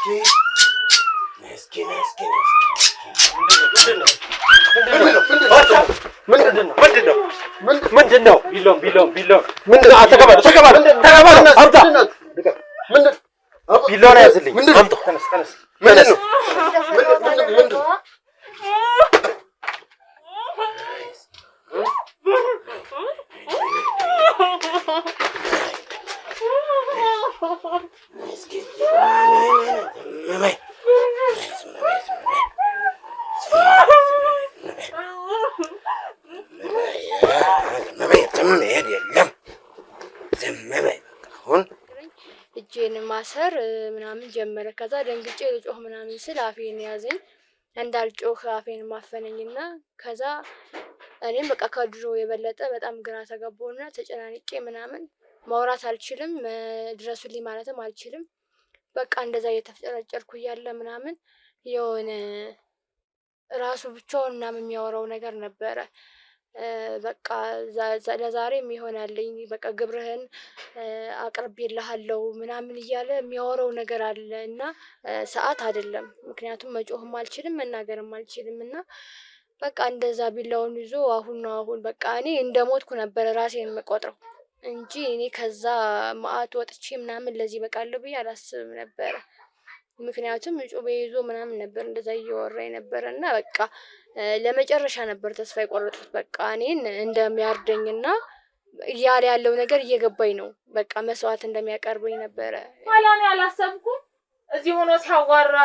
مسكين ምንድን ነው ቢሎን ምንድነው ተቀበል አምጣ ቢሎን ያዝልኝ አምጣ ተነስ ምንድነው እጄን ማሰር ምናምን ጀመረ ከዛ ደንግጬ ልጮህ ምናምን ስል አፌን ያዘኝ እንዳልጮህ አፌን ማፈነኝና ከዛ እኔም በቃ ከድሮ የበለጠ በጣም ግራ ተጋባውና ተጨናንቄ ምናምን ማውራት አልችልም ድረሱልኝ ማለትም አልችልም በቃ እንደዛ እየተፍጨረጨርኩ እያለ ምናምን የሆነ ራሱ ብቻውን ምናምን የሚያወራው ነገር ነበረ በቃ ለዛሬም ይሆናልኝ በቃ ግብርህን አቅርቤልሃለሁ ምናምን እያለ የሚያወራው ነገር አለና ሰዓት አይደለም ምክንያቱም መጮህም አልችልም መናገርም አልችልምና በቃ እንደዛ ቢላውን ይዞ አሁን በቃ እኔ እንደሞትኩ ነበር ራሴን መቆጥረው እንጂ እኔ ከዛ ማአት ወጥቼ ምናምን ለዚህ በቃለሁ ብዬ አላስብም ነበር ምክንያቱም ጩቤ ይዞ ምናምን ነበር እንደዛ እያወራኝ ነበርና በቃ ለመጨረሻ ነበር ተስፋ የቆረጥኩት በቃ እኔን እንደሚያርደኝና ያለው ነገር እየገባኝ ነው በቃ መስዋዕት እንደሚያቀርበኝ ነበር ማላኔ አላሰብኩም እዚህ ሆኖ ሲያዋራ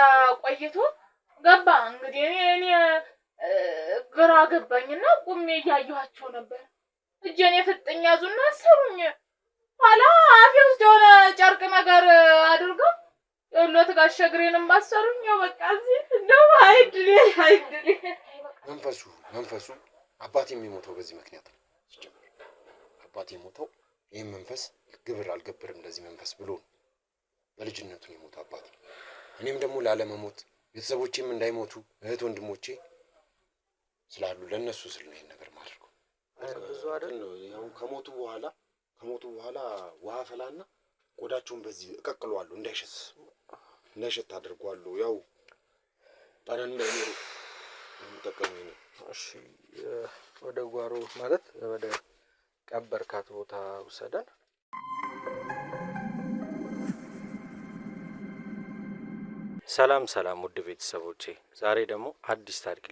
ቆይቶ ገባ እንግዲህ እኔ ግራ ገባኝና ቁሜ ያያያቸው ነበር እጄን የፍጥኝ ያዙና አሰሩኝ ኋላ አፌ ውስጥ የሆነ ጨርቅ ነገር አድርገው የሎት ጋሸግሬንም አሰሩኝ በቃ እዚህ እንደው አይድል መንፈሱ አባቴ የሚሞተው በዚህ ምክንያት ነው አባቴ ሞተው ይሄን መንፈስ ግብር አልገብርም እንደዚህ መንፈስ ብሎ በልጅነቱ ነው የሞተው አባቴ እኔም ደግሞ ላለመሞት ቤተሰቦቼም እንዳይሞቱ እህት ወንድሞቼ ስላሉ ለነሱ ስል ነው ይሄን ነገር ማድረግ ብዙ አይደል ነው ያው ከሞቱ በኋላ ውሃ ፈላና ቆዳቸውን በዚህ እቀቅለዋለሁ እንዳይሸት አድርጓለሁ ያው ጠረን ነው የምጠቀመው ነው እሺ ወደ ጓሮ ማለት ወደ ቀበርካት ቦታ ወሰደን ሰላም ውድ ቤተሰቦቼ ዛሬ ደግሞ አዲስ ታሪክ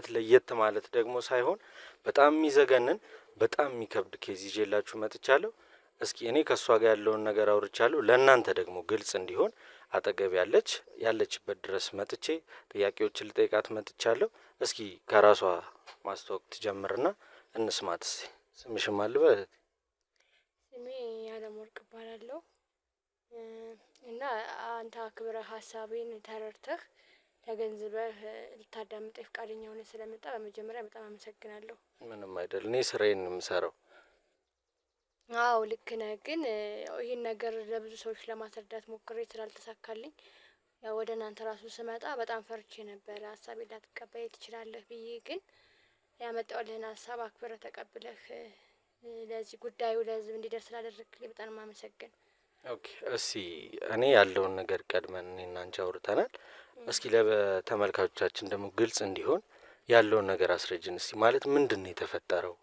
ለየት ማለት ደግሞ ሳይሆን በጣም የሚዘገንን በጣም የሚከብድ ኬዝ ይዤላችሁ መጥቻለሁ እስኪ እኔ ከሷ ጋር ያለውን ነገር አውርቻለሁ ለእናንተ ደግሞ ግልጽ እንዲሆን አጠገብ ያለችበት ድረስ መጥቼ ጥያቄዎችን ልጠይቃት መጥቻለሁ እስኪ ከራሷ ማስተዋወቅ ትጀምርና እንስማት እስቲ ስምሽም አልበል ስሜ ያለምወርቅ እባላለሁ እና አንተ አክብረህ ሐሳቤን ተረድተህ ተገንዝበህ ልታዳምጠኝ ፈቃደኛ ሆነህ ስለመጣ በመጀመሪያ በጣም አመሰግናለሁ ምንም አይደል እኔ ስራዬን የምሰራው አዎ ልክ ነህ ግን ይሄን ነገር ለብዙ ሰዎች ለማስረዳት ሞክሬ ስላልተሳካልኝ ያው ወደ እናንተ ራሱ ስመጣ በጣም ፈርቼ ነበር ሐሳቤን ላትቀበይ ትችላለህ ብዬ ግን ያመጣሁልህን ሐሳብ አክብረህ ተቀብለህ ለዚህ ጉዳዩ ለህዝብ እንዲደርስ ስላደረግልኝ በጣም አመሰግን ኦኬ እሺ እኔ ያለውን ነገር ቀድመን እኔና አንቺ አውርተናል እስኪ ለተመልካቾቻችን ደግሞ ግልጽ እንዲሆን ያለውን ነገር አስረጅን እስቲ ማለት ምንድነው የተፈጠረው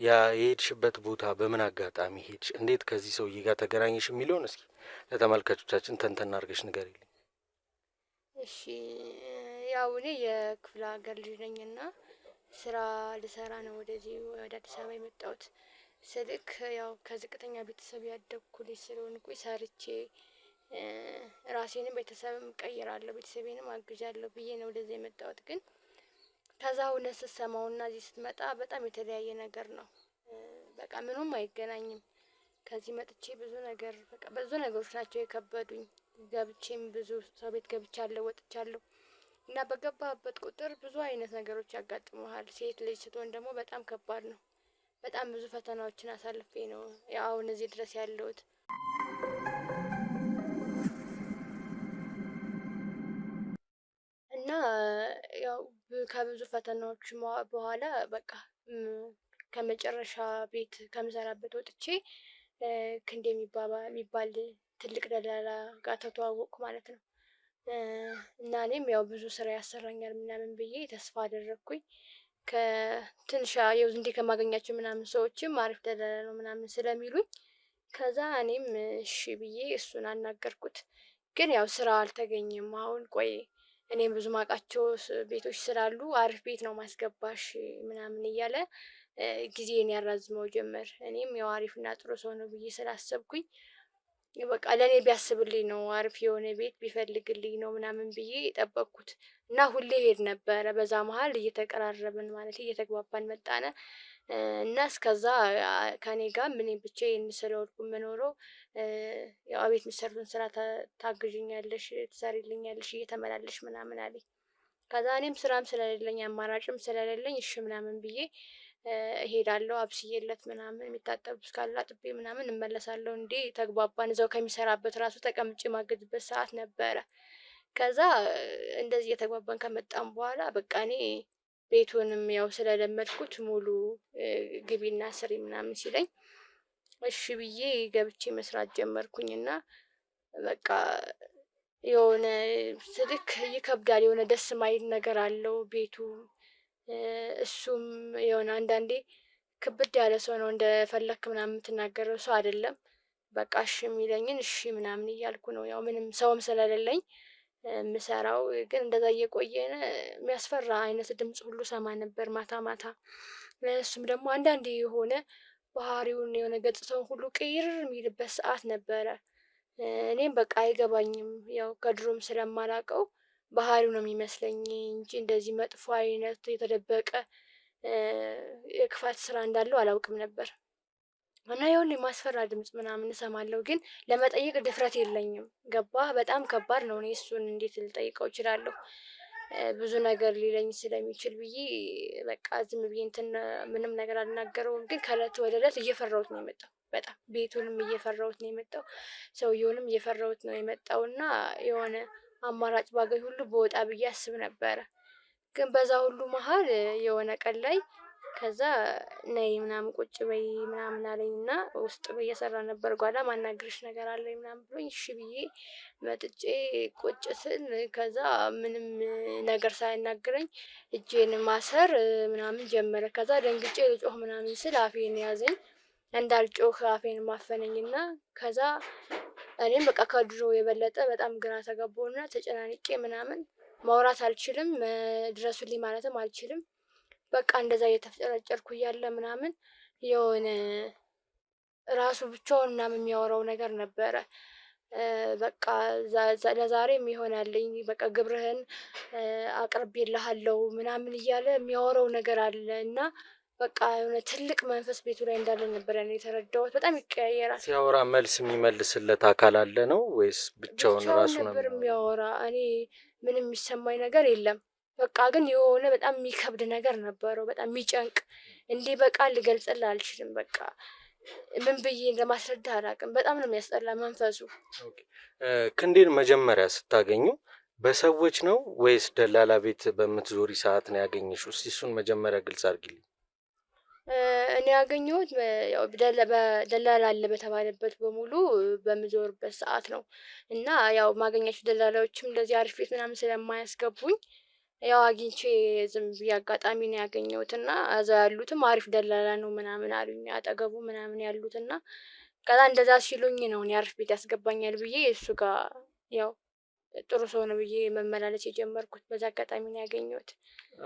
ያ የሄድሽበት ቦታ በምን አጋጣሚ ሄድሽ እንዴት ከዚህ ሰውዬ ጋር ተገናኘሽ የሚለውን እስኪ ለተመልካቾቻችን ተንተና አድርገሽ ንገሪልኝ እሺ ያው እኔ የክፍለ ሀገር ልጅ ነኝና ስራ ልሰራ ነው ወደዚህ ወደ አዲስ አበባ የመጣሁት ስልክ ያው ከዝቅተኛ ቤተሰብ ያደግኩ ልጅ ስለሆንኩኝ ሰርቼ ራሴንም ቤተሰብም ቀይራለሁ ቤተሰቤንም አግዣለሁ ብዬ ነው ወደዚህ የመጣሁት ግን ከዛ እውነት ስትሰማውና እዚህ ስትመጣ በጣም የተለያየ ነገር ነው በቃ ምንም አይገናኝም ከዚህ መጥቼ ብዙ ነገሮች ናቸው የከበዱኝ ገብቼም ብዙ ሰው ቤት ገብቻለሁ ወጥቻለሁ እና በገባበት ቁጥር ብዙ አይነት ነገሮች ያጋጥሙሃል ሴት ልጅ ስትሆን ደግሞ በጣም ከባድ ነው በጣም ብዙ ፈተናዎችን አሳልፌ ነው ያው እዚህ ድረስ ያለሁት እና ያው ከብዙ ፈተናዎች በኋላ በቃ ከመጨረሻ ቤት ከምሰራበት ወጥቼ ክንዴ የሚባል ትልቅ ደላላ ጋር ተተዋወቅኩ ማለት ነው እና እኔም ያው ብዙ ስራ ያሰራኛል ምናምን ብዬ ተስፋ አደረኩኝ። ከትንሽ ያው እንዲህ ከማገኛቸው ምናምን ሰዎችም አሪፍ ደላላ ነው ምናምን ስለሚሉኝ ከዛ እኔም እሺ ብዬ እሱን አናገርኩት። ግን ያው ስራ አልተገኘም። አሁን ቆይ እኔም ብዙ ማውቃቸው ቤቶች ስላሉ አሪፍ ቤት ነው ማስገባሽ ምናምን እያለ ጊዜን ያራዝመው ጀመር። እኔም ያው አሪፍና ጥሩ ሰው ነው ብዬ ስላሰብኩኝ በቃ ለኔ ቢያስብልኝ ነው አሪፍ የሆነ ቤት ቢፈልግልኝ ነው ምናምን ብዬ ጠበቅኩት። እና ሁሌ ሄድ ነበረ። በዛ መሀል እየተቀራረብን ማለት እየተግባባን መጣነ። እና እስከዛ ከእኔ ጋር እኔ ብቻዬን ስለሆንኩ የምኖረው ያው አቤት የሚሰሩትን ስራ ታግዥኛለሽ፣ ትሰሪልኛለሽ እየተመላለሽ ምናምን አለኝ። ከዛ እኔም ስራም ስለሌለኝ አማራጭም ስለሌለኝ እሺ ምናምን ብዬ እሄዳለሁ። አብስዬለት ምናምን የሚታጠብ ካለ አጥቤ ምናምን እመለሳለሁ። እንዴ ተግባባን። እዛው ከሚሰራበት ራሱ ተቀምጬ ማገዝበት ሰዓት ነበረ። ከዛ እንደዚህ እየተግባባን ከመጣን በኋላ በቃ እኔ ቤቱንም ያው ስለለመድኩት ሙሉ ግቢና ስሪ ምናምን ሲለኝ እሺ ብዬ ገብቼ መስራት ጀመርኩኝና በቃ የሆነ ስልክ ይከብዳል። የሆነ ደስ ማይል ነገር አለው ቤቱ። እሱም የሆነ አንዳንዴ ክብድ ያለ ሰው ነው። እንደፈለክ ምናምን የምትናገረው ሰው አይደለም። በቃ እሺ የሚለኝን እሺ ምናምን እያልኩ ነው ያው ምንም ሰውም ስለሌለኝ የምሰራው። ግን እንደዛ እየቆየን የሚያስፈራ አይነት ድምጽ ሁሉ ሰማ ነበር ማታ ማታ። እሱም ደግሞ አንዳንዴ የሆነ ባህሪውን የሆነ ገጽታውን ሁሉ ቅይር የሚልበት ሰዓት ነበረ። እኔም በቃ አይገባኝም። ያው ከድሮም ስለማላውቀው ባህሪው ነው የሚመስለኝ እንጂ እንደዚህ መጥፎ አይነት የተደበቀ የክፋት ስራ እንዳለው አላውቅም ነበር። እና የሆነ የማስፈራ ድምጽ ምናምን እሰማለሁ፣ ግን ለመጠየቅ ድፍረት የለኝም። ገባህ? በጣም ከባድ ነው። እኔ እሱን እንዴት ልጠይቀው እችላለሁ? ብዙ ነገር ሊለኝ ስለሚችል ብዬ በቃ ዝም ብዬ እንትን ምንም ነገር አልናገረውም። ግን ከእለት ወደ እለት እየፈራሁት ነው የመጣው። በጣም ቤቱንም እየፈራሁት ነው የመጣው፣ ሰውየውንም እየፈራሁት ነው የመጣው። እና የሆነ አማራጭ ባገኝ ሁሉ በወጣ ብዬ አስብ ነበረ። ግን በዛ ሁሉ መሀል የሆነ ቀን ላይ ከዛ ነይ ምናምን ቁጭ በይ ምናምን አለኝና ውስጥ እየሰራ ነበር። ጓዳ ማናግርሽ ነገር አለኝ ምናምን ብሎኝ እሺ ብዬ መጥጬ ቁጭ ስል ከዛ ምንም ነገር ሳያናግረኝ እጄን ማሰር ምናምን ጀመረ። ከዛ ደንግጬ ልጮህ ምናምን ስል አፌን ያዘኝ። እንዳልጮህ አፌን ማፈነኝና ከዛ እኔም በቃ ከድሮ የበለጠ በጣም ግራ ተጋባሁና ተጨናንቄ ምናምን ማውራት አልችልም፣ ድረሱልኝ ማለትም አልችልም። በቃ እንደዛ እየተፍጨረጨርኩ እያለ ምናምን የሆነ ራሱ ብቻውን ምናምን የሚያወራው ነገር ነበረ። በቃ ለዛሬም ይሆናልኝ በቃ ግብርህን አቅርቤልሃለሁ ምናምን እያለ የሚያወራው ነገር አለ። እና በቃ የሆነ ትልቅ መንፈስ ቤቱ ላይ እንዳለ ነበር ያኔ የተረዳሁት። በጣም ይቀያየራል። ሲያወራ መልስ የሚመልስለት አካል አለ ነው ወይስ ብቻውን ራሱ ነበር የሚያወራ? እኔ ምንም የሚሰማኝ ነገር የለም። በቃ ግን የሆነ በጣም የሚከብድ ነገር ነበረው፣ በጣም የሚጨንቅ። እንዲህ በቃል ልገልጽልህ አልችልም። በቃ ምን ብዬ ለማስረዳት አላውቅም። በጣም ነው የሚያስጠላ መንፈሱ። ክንዴን መጀመሪያ ስታገኙ በሰዎች ነው ወይስ ደላላ ቤት በምትዞሪ ሰዓት ነው ያገኘሽው? እስቲ እሱን መጀመሪያ ግልጽ አድርጊልኝ። እኔ ያገኘሁት ያው ደላላ አለ በተባለበት በሙሉ በምዞርበት ሰዓት ነው። እና ያው ማገኛቸው ደላላዎችም እንደዚህ አሪፍ ቤት ምናምን ስለማያስገቡኝ ያው አግኝቼ ዝም ብዬ አጋጣሚ ነው ያገኘሁት። እና እዛ ያሉትም አሪፍ ደላላ ነው ምናምን አሉኝ፣ አጠገቡ ምናምን ያሉት። እና ከዛ እንደዛ ሲሉኝ ነው እኔ አሪፍ ቤት ያስገባኛል ብዬ እሱ ጋር ያው ጥሩ ሰው ነው ብዬ መመላለስ የጀመርኩት። በዛ አጋጣሚ ነው ያገኘሁት።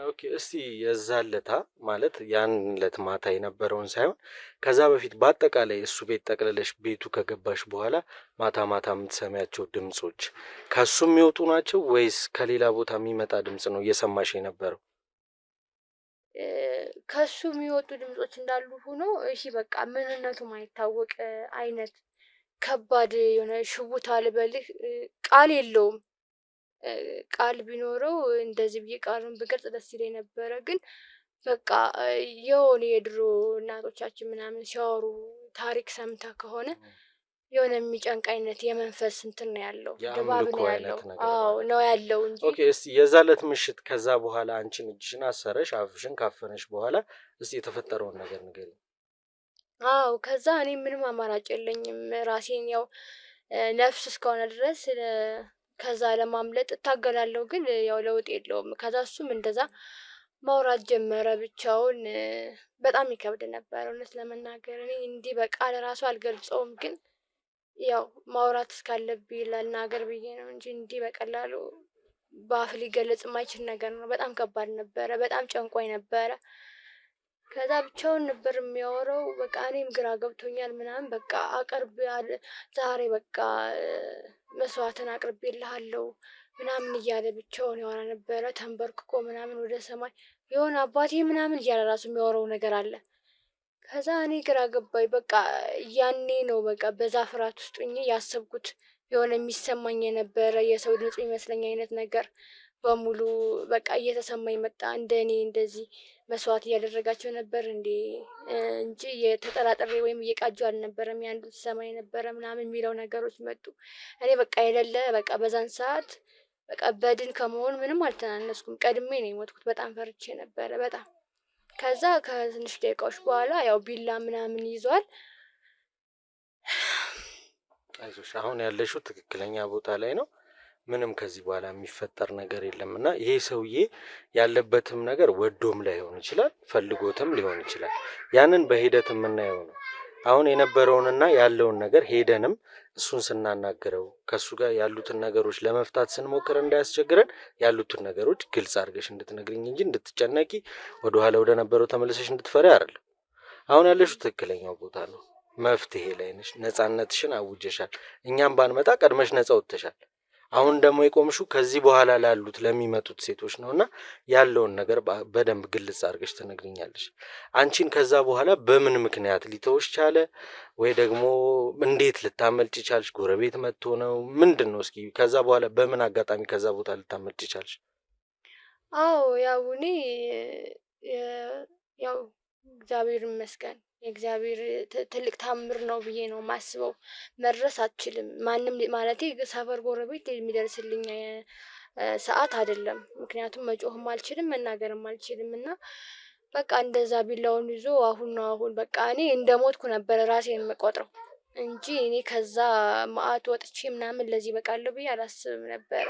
ኦኬ፣ እስቲ የዛን ለታ ማለት ያን ለት ማታ የነበረውን ሳይሆን ከዛ በፊት በአጠቃላይ እሱ ቤት ጠቅልለሽ ቤቱ ከገባሽ በኋላ ማታ ማታ የምትሰሚያቸው ድምጾች ከሱ የሚወጡ ናቸው ወይስ ከሌላ ቦታ የሚመጣ ድምጽ ነው እየሰማሽ የነበረው? ከሱ የሚወጡ ድምጾች እንዳሉ ሆኖ እሺ በቃ ምንነቱ ማይታወቅ አይነት ከባድ የሆነ ሽውታ ልበልህ፣ ቃል የለውም። ቃል ቢኖረው እንደዚህ ብዬ ቃሉን ብገልጽ ደስ ይለኝ ነበረ። ግን በቃ የሆነ የድሮ እናቶቻችን ምናምን ሲያወሩ ታሪክ ሰምታ ከሆነ የሆነ የሚጨንቅ አይነት የመንፈስ እንትን ነው ያለው፣ ድባብ ነው ያለው። አዎ ነው ያለው እንጂ። ኦኬ፣ እስቲ የዛለት ምሽት ከዛ በኋላ አንቺን እጅሽን አሰረሽ አፍሽን ካፈነሽ በኋላ እስቲ የተፈጠረውን ነገር ንገሪኝ። አዎ ከዛ እኔ ምንም አማራጭ የለኝም። ራሴን ያው ነፍስ እስከሆነ ድረስ ከዛ ለማምለጥ እታገላለሁ፣ ግን ያው ለውጥ የለውም። ከዛ እሱም እንደዛ ማውራት ጀመረ ብቻውን። በጣም ይከብድ ነበር እውነት ለመናገር። እኔ እንዲህ በቃል ራሱ አልገልጸውም፣ ግን ያው ማውራት እስካለብኝ ልናገር ብዬ ነው እንጂ እንዲህ በቀላሉ በአፍ ሊገለጽ የማይችል ነገር ነው። በጣም ከባድ ነበረ። በጣም ጨንቆኝ ነበረ። ከዛ ብቻውን ነበር የሚያወራው። በቃ እኔም ግራ ገብቶኛል ምናምን። በቃ ዛሬ በቃ መስዋዕትን አቅርቤልሃለሁ ምናምን እያለ ብቻውን ያወራ ነበረ። ተንበርክኮ ምናምን ወደ ሰማይ የሆነ አባቴ ምናምን እያለ ራሱ የሚያወራው ነገር አለ። ከዛ እኔ ግራ ገባኝ። በቃ ያኔ ነው በቃ በዛ ፍርሃት ውስጥ ሆኜ ያሰብኩት የሆነ የሚሰማኝ የነበረ የሰው ድምፅ የሚመስለኝ አይነት ነገር በሙሉ በቃ እየተሰማኝ መጣ። እንደኔ እንደዚህ መስዋዕት እያደረጋቸው ነበር እንዴ እንጂ የተጠራጥሬ ወይም እየቃጀሁ አልነበረም። ያንዱ ሰማይ ነበረ ምናምን የሚለው ነገሮች መጡ። እኔ በቃ የሌለ በቃ በዛን ሰዓት በቃ በድን ከመሆን ምንም አልተናነስኩም። ቀድሜ ነው የሞትኩት። በጣም ፈርቼ ነበረ በጣም። ከዛ ከትንሽ ደቂቃዎች በኋላ ያው ቢላ ምናምን ይዟል። አይዞሽ፣ አሁን ያለሽው ትክክለኛ ቦታ ላይ ነው። ምንም ከዚህ በኋላ የሚፈጠር ነገር የለም እና ይሄ ሰውዬ ያለበትም ነገር ወዶም ላይሆን ይችላል፣ ፈልጎትም ሊሆን ይችላል። ያንን በሂደት የምናየው ነው። አሁን የነበረውንና ያለውን ነገር ሄደንም እሱን ስናናገረው ከእሱ ጋር ያሉትን ነገሮች ለመፍታት ስንሞክር እንዳያስቸግረን ያሉትን ነገሮች ግልጽ አድርገሽ እንድትነግሪኝ እንጂ እንድትጨነቂ ወደኋላ ወደ ነበረው ተመልሰሽ እንድትፈሪ አይደለም። አሁን ያለሽው ትክክለኛው ቦታ ነው። መፍትሄ ላይ ነሽ። ነፃነትሽን አውጀሻል። እኛም ባንመጣ ቀድመሽ ነፃ ወጥተሻል። አሁን ደግሞ የቆምሽው ከዚህ በኋላ ላሉት ለሚመጡት ሴቶች ነውና ያለውን ነገር በደንብ ግልጽ አድርገሽ ትነግሪኛለሽ። አንቺን ከዛ በኋላ በምን ምክንያት ሊተውሽ ቻለ? ወይ ደግሞ እንዴት ልታመልጭ ቻልሽ? ጎረቤት መጥቶ ነው? ምንድን ነው? እስኪ ከዛ በኋላ በምን አጋጣሚ ከዛ ቦታ ልታመልጭ ቻልሽ? አዎ ያው እኔ ያው እግዚአብሔር ይመስገን የእግዚአብሔር ትልቅ ታምር ነው ብዬ ነው የማስበው። መድረስ አትችልም ማንም ማለቴ ሰፈር ጎረቤት የሚደርስልኝ ሰዓት አይደለም። ምክንያቱም መጮህም አልችልም መናገርም አልችልም እና በቃ እንደዛ ቢላውን ይዞ አሁን በቃ እኔ እንደሞትኩ ነበር ራሴን የምቆጥረው እንጂ እኔ ከዛ መዓት ወጥቼ ምናምን ለዚህ በቃለሁ ብዬ አላስብም ነበረ።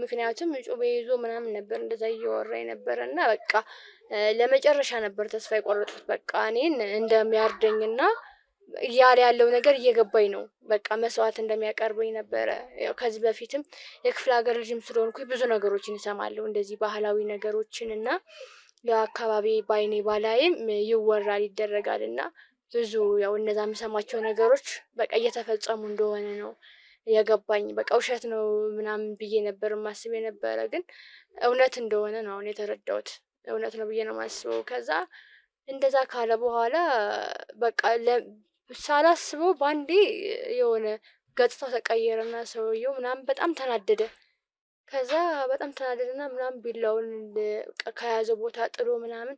ምክንያቱም ጩቤ ይዞ ምናምን ነበር እንደዛ እያወራ የነበረ እና በቃ ለመጨረሻ ነበር ተስፋ የቆረጥኩት። በቃ እኔን እንደሚያርደኝና እያለ ያለው ነገር እየገባኝ ነው። በቃ መስዋዕት እንደሚያቀርበኝ ነበረ። ያው ከዚህ በፊትም የክፍለ ሀገር ልጅም ስለሆንኩኝ ብዙ ነገሮችን እሰማለሁ እንደዚህ ባህላዊ ነገሮችን እና የአካባቢ ባይኔ ባላይም ይወራል ይደረጋል እና ብዙ ያው እነዛ የምሰማቸው ነገሮች በቃ እየተፈጸሙ እንደሆነ ነው የገባኝ። በቃ ውሸት ነው ምናምን ብዬ ነበር ማስብ የነበረ፣ ግን እውነት እንደሆነ ነው አሁን የተረዳሁት። እውነት ነው ብዬ ነው የማስበው። ከዛ እንደዛ ካለ በኋላ በቃ ሳላስበው ባንዴ የሆነ ገጽታው ተቀየረና ሰውየው ምናምን በጣም ተናደደ። ከዛ በጣም ተናደደና ምናምን ቢላውን ከያዘ ቦታ ጥሎ ምናምን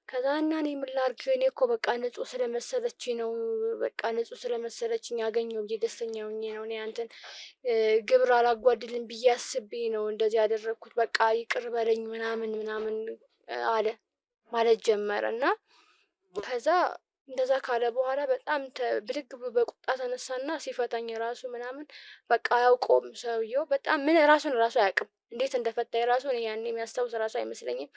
ከዛ እና እኔ ምን ላድርግ? እኔ እኮ በቃ ንጹህ ስለመሰለችኝ ነው በቃ ንጹህ ስለመሰለችኝ ያገኘው ብዬ ደስተኛ ሆኜ ነው እኔ አንተን ግብር አላጓድልም ብዬ አስቤ ነው እንደዚህ ያደረግኩት። በቃ ይቅር በለኝ ምናምን አለ ማለት ጀመረ እና ከዛ እንደዛ ካለ በኋላ በጣም ብድግ በቁጣ ተነሳና ሲፈታኝ ራሱ ምናምን በቃ አያውቀውም ሰውየው። በጣም ምን ራሱን አያውቅም። እንዴት እንደፈታኝ ራሱ እኔ ያኔ የሚያስታውስ ራሱ አይመስለኝም።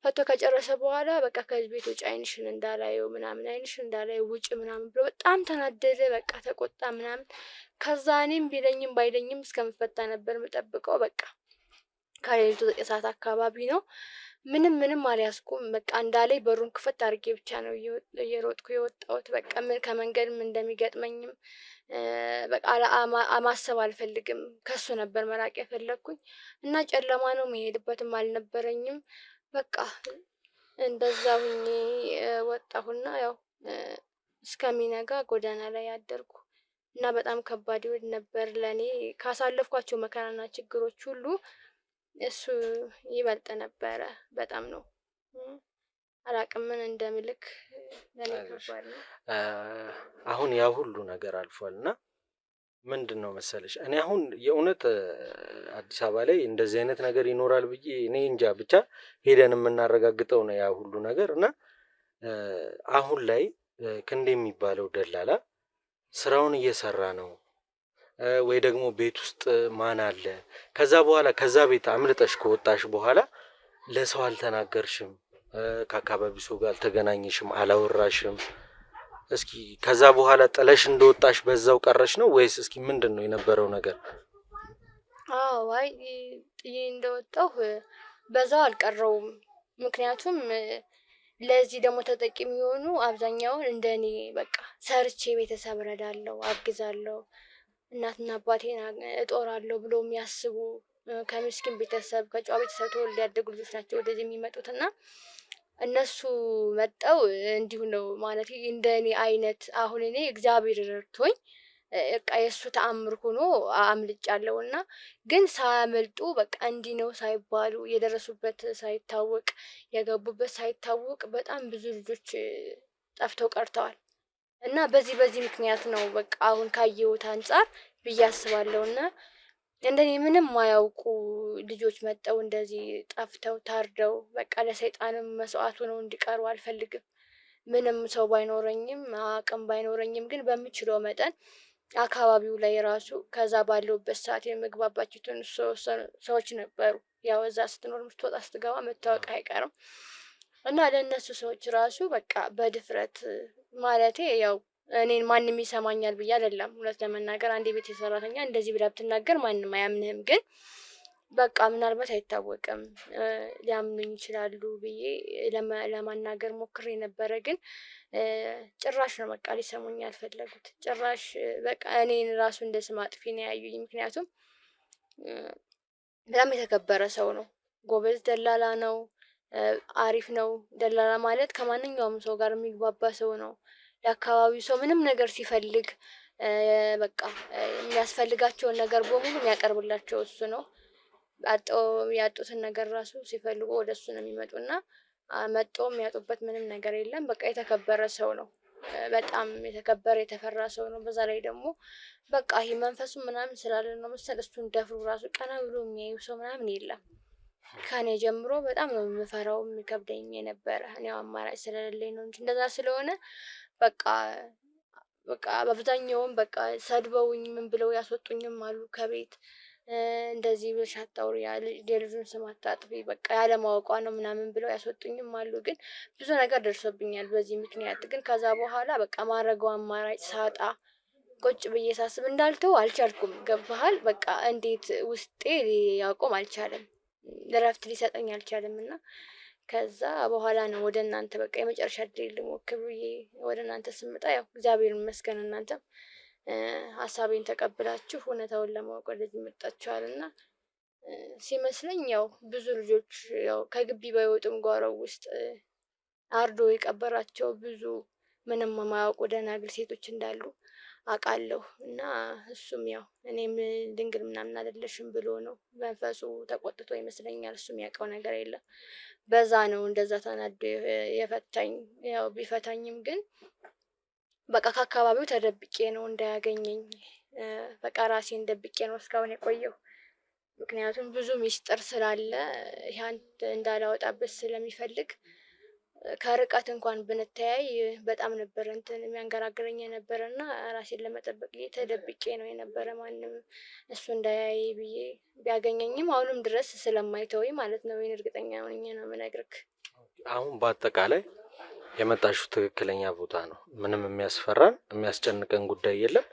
ፈቶ ከጨረሰ በኋላ በቃ ከዚህ ቤት ውጭ አይንሽን እንዳላየው ምናምን አይንሽን እንዳላየው ውጭ ምናምን ብሎ በጣም ተናደደ። በቃ ተቆጣ ምናምን። ከዛ እኔም ቢለኝም ባይለኝም እስከምፈታ ነበር የምጠብቀው። በቃ ከሌሊቱ 9 ሰዓት አካባቢ ነው። ምንም አልያዝኩም። በቃ እንዳለኝ በሩን ክፈት አድርጌ ብቻ ነው እየሮጥኩ የወጣሁት። በቃ ምን ከመንገድ ምን እንደሚገጥመኝም በቃ ማሰብ አልፈልግም። ከሱ ነበር መራቅ የፈለግኩኝ እና ጨለማ ነው መሄድበትም አልነበረኝም። በቃ እንደዛ ሁኜ ወጣሁና ያው እስከሚነጋ ጎዳና ላይ አደርኩ እና በጣም ከባድ ይወድ ነበር ለኔ። ካሳለፍኳቸው መከራና ችግሮች ሁሉ እሱ ይበልጥ ነበረ። በጣም ነው አላቅም ምን እንደምልክ ለኔ ከባድ ነው። አሁን ያ ሁሉ ነገር አልፏልና ምንድነው መሰለሽ እኔ አሁን የእውነት አዲስ አበባ ላይ እንደዚህ አይነት ነገር ይኖራል ብዬ እኔ እንጃ። ብቻ ሄደን የምናረጋግጠው ነው ያ ሁሉ ነገር እና አሁን ላይ ክንዴ የሚባለው ደላላ ስራውን እየሰራ ነው። ወይ ደግሞ ቤት ውስጥ ማን አለ? ከዛ በኋላ ከዛ ቤት አምልጠሽ ከወጣሽ በኋላ ለሰው አልተናገርሽም? ከአካባቢው ሰው ጋር አልተገናኘሽም? አላወራሽም? እስኪ ከዛ በኋላ ጥለሽ እንደወጣሽ በዛው ቀረሽ ነው ወይስ እስኪ ምንድነው የነበረው ነገር? አዎ አይ ጥዬ እንደወጣሁ በዛው አልቀረውም። ምክንያቱም ለዚህ ደግሞ ተጠቂ የሚሆኑ አብዛኛውን እንደኔ በቃ ሰርቼ ቤተሰብ እረዳለሁ፣ አግዛለሁ፣ እናትና አባቴን እጦራለሁ ብሎ የሚያስቡ ከምስኪን ቤተሰብ ከጨዋ ቤተሰብ ተወልደው ያደጉ ልጆች ናቸው ወደዚህ የሚመጡት እና እነሱ መጠው እንዲሁ ነው ማለት እንደኔ አይነት አሁን እኔ እግዚአብሔር ረድቶኝ በቃ የእሱ ተአምር ሆኖ አምልጫለሁ እና ግን ሳያመልጡ በቃ እንዲህ ነው ሳይባሉ የደረሱበት ሳይታወቅ የገቡበት ሳይታወቅ በጣም ብዙ ልጆች ጠፍተው ቀርተዋል። እና በዚህ ምክንያት ነው በቃ አሁን ካየሁት አንፃር ብዬ አስባለሁ። እና እንደኔ ምንም ማያውቁ ልጆች መጠው እንደዚህ ጠፍተው ታርደው በቃ ለሰይጣንም መስዋዕት ሆነው እንዲቀሩ አልፈልግም። ምንም ሰው ባይኖረኝም አቅም ባይኖረኝም ግን በምችለው መጠን አካባቢው ላይ ራሱ ከዛ ባለውበት ሰዓት የምግባባቸው ሰዎች ነበሩ። ያው እዛ ስትኖር ስትወጣ ስትገባ መታወቅ አይቀርም። እና ለእነሱ ሰዎች ራሱ በቃ በድፍረት ማለቴ ያው እኔን ማንም ይሰማኛል ብዬ አይደለም። እውነት ለመናገር አንድ የቤት ሰራተኛ እንደዚህ ብላ ብትናገር ማንም አያምንህም። ግን በቃ ምናልባት አይታወቅም ሊያምኑኝ ይችላሉ ብዬ ለማናገር ሞክሬ ነበረ። ግን ጭራሽ ነው በቃ ሊሰሙኝ ያልፈለጉት። ጭራሽ በቃ እኔን ራሱ እንደ ስም አጥፊ ነው ያዩኝ። ምክንያቱም በጣም የተከበረ ሰው ነው፣ ጎበዝ ደላላ ነው፣ አሪፍ ነው። ደላላ ማለት ከማንኛውም ሰው ጋር የሚግባባ ሰው ነው። ለአካባቢው ሰው ምንም ነገር ሲፈልግ በቃ የሚያስፈልጋቸውን ነገር በሙሉ የሚያቀርብላቸው እሱ ነው። ያጡትን ነገር ራሱ ሲፈልጉ ወደ እሱ ነው የሚመጡና መጥተው የሚያጡበት ምንም ነገር የለም። በቃ የተከበረ ሰው ነው። በጣም የተከበረ የተፈራ ሰው ነው። በዛ ላይ ደግሞ በቃ ይሄ መንፈሱ ምናምን ስላለ ነው መሰል እሱን ደፍሮ ራሱ ቀና ብሎ የሚያዩ ሰው ምናምን የለም። ከኔ ጀምሮ በጣም ነው የምፈራው የሚከብደኝ የነበረ። እኔው አማራጭ ስለሌለኝ ነው እንጂ እንደዛ ስለሆነ በቃ በአብዛኛውም በቃ ሰድበውኝ ምን ብለው ያስወጡኝም አሉ ከቤት። እንደዚህ ብለሽ አታውሪ፣ የልጁን ስም አታጥፊ፣ በቃ ያለማወቋ ነው ምናምን ብለው ያስወጡኝም አሉ። ግን ብዙ ነገር ደርሶብኛል በዚህ ምክንያት። ግን ከዛ በኋላ በቃ ማድረገው አማራጭ ሳጣ ቁጭ ብዬ ሳስብ እንዳልተው አልቻልኩም። ገባሃል? በቃ እንዴት ውስጤ ያቆም አልቻለም፣ እረፍት ሊሰጠኝ አልቻለም። እና ከዛ በኋላ ነው ወደ እናንተ በቃ የመጨረሻ እድል ልሞክር ብዬ ወደ እናንተ ስመጣ ያው እግዚአብሔር ይመስገን እናንተም ሀሳቤን ተቀብላችሁ እውነታውን ለማወቅ ወደዚህ መጣችኋልና ሲመስለኝ ያው ብዙ ልጆች ያው ከግቢ ባይወጡም ጓሮው ውስጥ አርዶ የቀበራቸው ብዙ ምንም የማያውቁ ደናግል ሴቶች እንዳሉ አውቃለሁ። እና እሱም ያው እኔም ድንግል ምናምን አይደለሽም ብሎ ነው መንፈሱ ተቆጥቶ ይመስለኛል። እሱም ያውቀው ነገር የለም። በዛ ነው እንደዛ ተናዶ የፈታኝ። ያው ቢፈታኝም ግን በቃ ከአካባቢው ተደብቄ ነው እንዳያገኘኝ በቃ ራሴን ደብቄ ነው እስካሁን የቆየው። ምክንያቱም ብዙ ሚስጥር ስላለ ያን እንዳላወጣበት ስለሚፈልግ ከርቀት እንኳን ብንተያይ በጣም ነበር እንትን የሚያንገራግረኝ የነበረና ራሴን ለመጠበቅ ተደብቄ ነው የነበረ። ማንም እሱ እንዳያይ ብዬ ቢያገኘኝም አሁንም ድረስ ስለማይተወኝ ማለት ነው። ይሄን እርግጠኛ ሆኜ ነው የምነግርህ። አሁን በአጠቃላይ የመጣሽው ትክክለኛ ቦታ ነው። ምንም የሚያስፈራን የሚያስጨንቀን ጉዳይ የለም።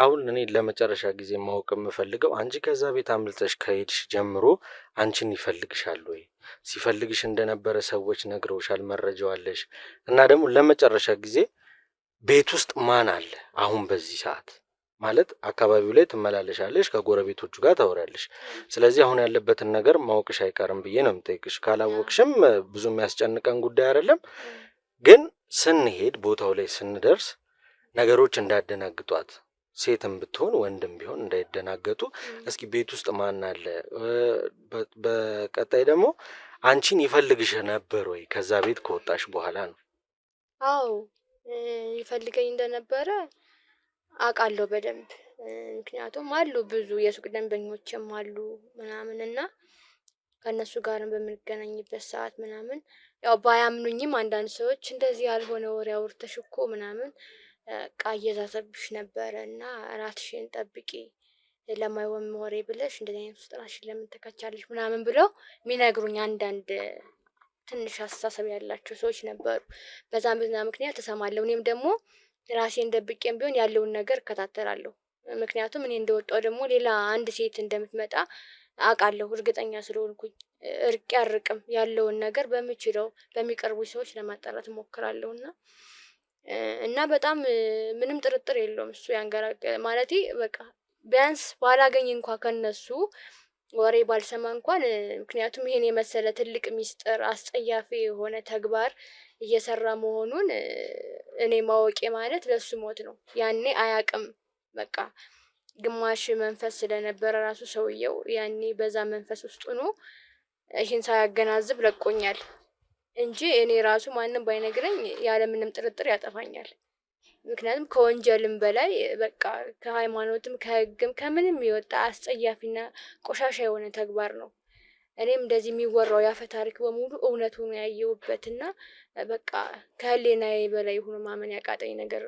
አሁን እኔ ለመጨረሻ ጊዜ ማወቅ የምፈልገው አንቺ ከዛ ቤት አምልጠሽ ከሄድሽ ጀምሮ አንቺን ይፈልግሻል ወይ? ሲፈልግሽ እንደነበረ ሰዎች ነግረውሻል? መረጃው አለሽ? እና ደግሞ ለመጨረሻ ጊዜ ቤት ውስጥ ማን አለ አሁን በዚህ ሰዓት? ማለት አካባቢው ላይ ትመላለሻለሽ፣ ከጎረቤቶቹ ጋር ታወሪያለሽ። ስለዚህ አሁን ያለበትን ነገር ማወቅሽ አይቀርም ብዬ ነው የምጠይቅሽ። ካላወቅሽም ብዙ የሚያስጨንቀን ጉዳይ አይደለም። ግን ስንሄድ ቦታው ላይ ስንደርስ ነገሮች እንዳደናግጧት፣ ሴትም ብትሆን ወንድም ቢሆን እንዳይደናገጡ እስኪ ቤት ውስጥ ማን አለ? በቀጣይ ደግሞ አንቺን ይፈልግሽ ነበር ወይ ከዛ ቤት ከወጣሽ በኋላ ነው? አዎ ይፈልገኝ እንደነበረ አውቃለሁ በደንብ። ምክንያቱም አሉ ብዙ የሱቅ ደንበኞችም አሉ ምናምን እና ከእነሱ ጋርም በምንገናኝበት ሰዓት ምናምን ያው ባያምኑኝም አንዳንድ ሰዎች እንደዚህ ያልሆነ ወሬ አውርተሽ እኮ ምናምን እየዛተብሽ ነበረ እና ራስሽን ጠብቂ ለማይሆን ወሬ ብለሽ እንደዚህ አይነት ውስጥ ራስሽን ለምን ተከቻለሽ ምናምን ብለው የሚነግሩኝ አንዳንድ ትንሽ አስተሳሰብ ያላቸው ሰዎች ነበሩ። በዛ ምክንያት እሰማለሁ። እኔም ደግሞ ራሴን ደብቄም ቢሆን ያለውን ነገር እከታተላለሁ። ምክንያቱም እኔ እንደወጣሁ ደግሞ ሌላ አንድ ሴት እንደምትመጣ አውቃለሁ እርግጠኛ ስለሆንኩኝ እርቄ አርቅም ያለውን ነገር በምችለው በሚቀርቡኝ ሰዎች ለማጣራት እሞክራለሁ እና በጣም ምንም ጥርጥር የለውም እሱ ማለቴ በቃ ቢያንስ ባላገኝ እንኳን ከነሱ ወሬ ባልሰማ እንኳን ምክንያቱም ይሄን የመሰለ ትልቅ ሚስጥር አስጸያፊ የሆነ ተግባር እየሰራ መሆኑን እኔ ማወቄ ማለት ለሱ ሞት ነው። ያኔ አያውቅም በቃ ግማሽ መንፈስ ስለነበረ ራሱ ሰውየው ያኔ በዛ መንፈስ ውስጥ ሆኖ ይሄን ሳያገናዝብ ለቆኛል እንጂ እኔ ራሱ ማንም ባይነግረኝ ያለምንም ጥርጥር ያጠፋኛል። ምክንያቱም ከወንጀልም በላይ በቃ ከሃይማኖትም ከህግም ከምንም የወጣ አስጸያፊና ቆሻሻ የሆነ ተግባር ነው። እኔም እንደዚህ የሚወራው ያፈ ታሪክ በሙሉ እውነት ሆኖ ያየሁበትና በቃ ከህሊናዬ በላይ ሆኖ ማመን ያቃተኝ ነገር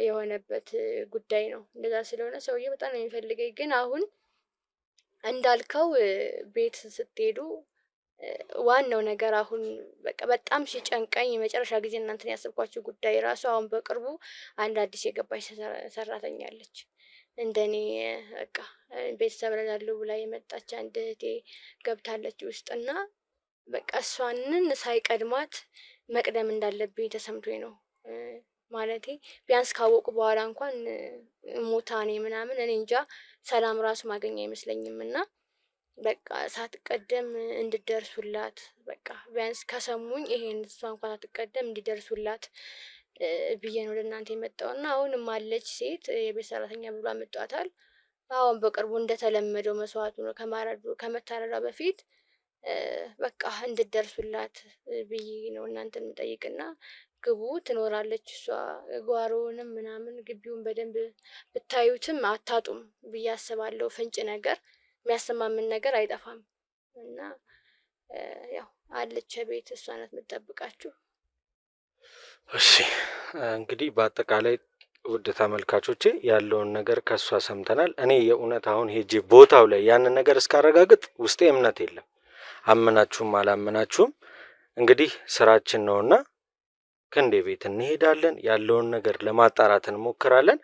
የሆነበት ጉዳይ ነው። እንደዛ ስለሆነ ሰውዬው በጣም ነው የሚፈልገኝ። ግን አሁን እንዳልከው ቤት ስትሄዱ ዋናው ነገር አሁን በቃ በጣም ሲጨንቀኝ የመጨረሻ ጊዜ እናንተን ያሰብኳችሁ ጉዳይ ራሱ አሁን በቅርቡ አንድ አዲስ የገባች ሰራተኛ አለች። እንደኔ በቃ ቤተሰብ እረዳለሁ ብላ የመጣች አንድ እህቴ ገብታለች ውስጥና በቃ እሷንን ሳይቀድማት መቅደም እንዳለብኝ ተሰምቶኝ ነው። ማለቴ ቢያንስ ካወቁ በኋላ እንኳን ሞታኔ ምናምን እኔ እንጃ ሰላም ራሱ ማገኛ አይመስለኝምና በቃ ሳትቀደም እንድደርሱላት በቃ ቢያንስ ከሰሙኝ ይሄን እሷ እንኳን ሳትቀደም እንዲደርሱላት ብዬ ነው ለእናንተ የመጣውና አሁንም አለች ሴት የቤት ሰራተኛ ብሎ አመጣታል። አሁን በቅርቡ እንደተለመደው መስዋዕቱ ነው ከመታረዷ በፊት በቃ እንድደርሱላት ብዬ ነው እናንተን የምጠይቅና ግቡ ትኖራለች እሷ ጓሮውንም ምናምን ግቢውን በደንብ ብታዩትም አታጡም ብዬ አስባለሁ። ፍንጭ ነገር የሚያሰማምን ነገር አይጠፋም እና ያው አለች ቤት እሷ ናት የምትጠብቃችሁ። እሺ እንግዲህ በአጠቃላይ ውድ ተመልካቾቼ ያለውን ነገር ከሷ ሰምተናል። እኔ የእውነት አሁን ሄጄ ቦታው ላይ ያንን ነገር እስካረጋግጥ ውስጤ እምነት የለም። አመናችሁም አላመናችሁም እንግዲህ ስራችን ነውና ክንዴ ቤት እንሄዳለን፣ ያለውን ነገር ለማጣራት እንሞክራለን።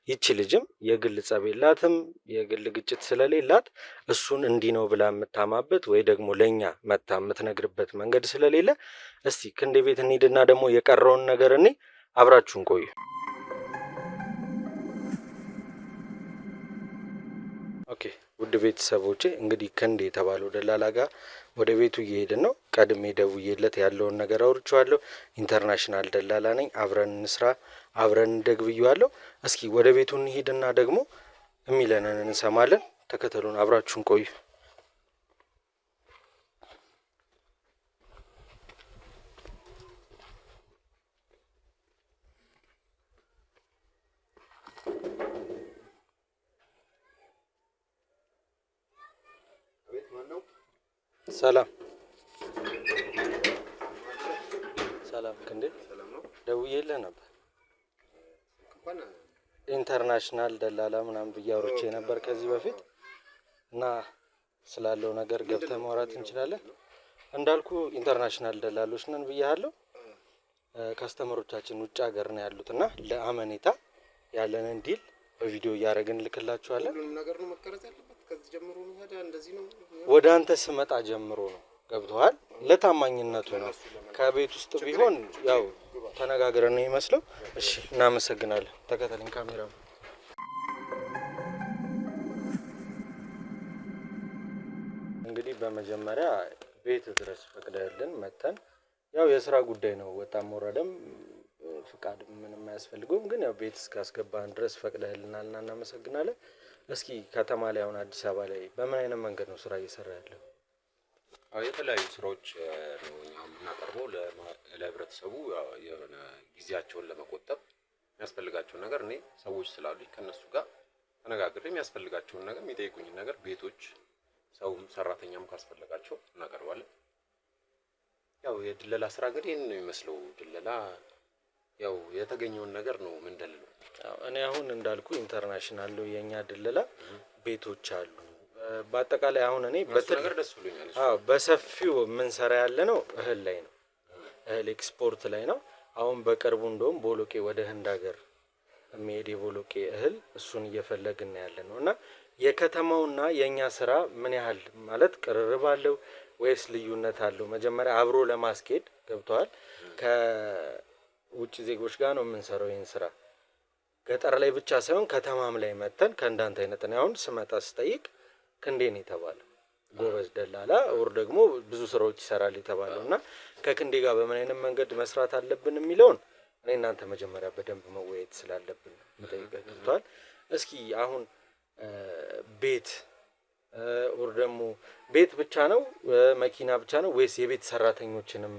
ይቺ ልጅም የግል ጸብ የላትም፣ የግል ግጭት ስለሌላት እሱን እንዲህ ነው ብላ የምታማበት ወይ ደግሞ ለኛ መታ የምትነግርበት መንገድ ስለሌለ እስቲ ክንዴ ቤት እንሂድና ደግሞ የቀረውን ነገር እኔ አብራችሁን ቆዩ። ኦኬ ውድ ቤተሰቦቼ እንግዲህ ክንዴ የተባለው ደላላ ጋር ወደ ቤቱ እየሄድን ነው። ቀድሜ ደውዬለት ያለውን ነገር አውርቼዋለሁ። ኢንተርናሽናል ደላላ ነኝ፣ አብረን እንስራ፣ አብረን እንደግ ብዬዋለሁ። እስኪ ወደ ቤቱ እንሂድና ደግሞ የሚለንን እንሰማለን። ተከተሉን፣ አብራችሁን ቆዩ። ሰላም ሰላም ክንዴ ደውዬልህ ነበር። ኢንተርናሽናል ደላላ ምናምን ብዬ አውርቼ ነበር ከዚህ በፊት እና ስላለው ነገር ገብተህ ማውራት እንችላለን። እንዳልኩ ኢንተርናሽናል ደላሎች ነን ብያለሁ። ካስተመሮቻችን ውጭ ሀገር ነው ያሉትና ለአመኔታ ያለንን ዲል በቪዲዮ እያደረግን ልክላችኋለን። ሁሉንም ነገር ነው መቀረጽ ያለበት። ከዚህ ጀምሮ ነው ታዲያ እንደዚህ ነው ወደ አንተ ስመጣ ጀምሮ ነው ገብቶሃል። ለታማኝነቱ ነው። ከቤት ውስጥ ቢሆን ያው ተነጋግረን ነው ይመስለው። እሺ እናመሰግናለን። ተከተለኝ ካሜራው። እንግዲህ በመጀመሪያ ቤት ድረስ ፈቅደህልን መተን ያው የስራ ጉዳይ ነው፣ ወጣም ወረደም ፍቃድ ምንም አያስፈልገውም። ግን ያው ቤት እስካስገባን ድረስ ፈቅደህልናልና እናመሰግናለን። እስኪ ከተማ ላይ አሁን አዲስ አበባ ላይ በምን አይነት መንገድ ነው ስራ እየሰራ ያለው? የተለያዩ ስራዎች ነው እኛ የምናቀርበው ለህብረተሰቡ የሆነ ጊዜያቸውን ለመቆጠብ የሚያስፈልጋቸውን ነገር እኔ ሰዎች ስላሉኝ ከነሱ ጋር ተነጋግሬ የሚያስፈልጋቸውን ነገር የሚጠይቁኝን ነገር ቤቶች ሰውም ሰራተኛም ካስፈልጋቸው እናቀርባለን። ያው የድለላ ስራ እንግዲህ ይሄን ነው የሚመስለው። ድለላ ያው የተገኘውን ነገር ነው ምንደልለው። እኔ አሁን እንዳልኩ ኢንተርናሽናል ነው የኛ ድለላ ቤቶች አሉ። በአጠቃላይ አሁን እኔ ነገር ደስ ብሎኛል። በሰፊው ምን ሰራ ያለ ነው እህል ላይ ነው። እህል ኤክስፖርት ላይ ነው። አሁን በቅርቡ እንደውም ቦሎቄ ወደ ህንድ ሀገር የሚሄድ የቦሎቄ እህል እሱን እየፈለግን ያለ ነው። እና የከተማውና የኛ ስራ ምን ያህል ማለት ቅርርብ አለው ወይስ ልዩነት አለው? መጀመሪያ አብሮ ለማስኬድ ገብቷል። ከውጭ ዜጎች ጋር ነው የምንሰራው ይሄን ስራ ገጠር ላይ ብቻ ሳይሆን ከተማም ላይ መተን ከእንዳንተ አይነት ነው። አሁን ስመጣ ስጠይቅ ክንዴ ነው የተባለው ጎበዝ ደላላ ወር ደግሞ ብዙ ስራዎች ይሰራል የተባለው እና ከክንዴ ጋር በምን አይነት መንገድ መስራት አለብን የሚለውን እኔ እናንተ መጀመሪያ በደንብ መወያየት ስላለብን መጠየቅ ገብቷል። እስኪ አሁን ቤት ወር ደግሞ ቤት ብቻ ነው መኪና ብቻ ነው ወይስ የቤት ሰራተኞችንም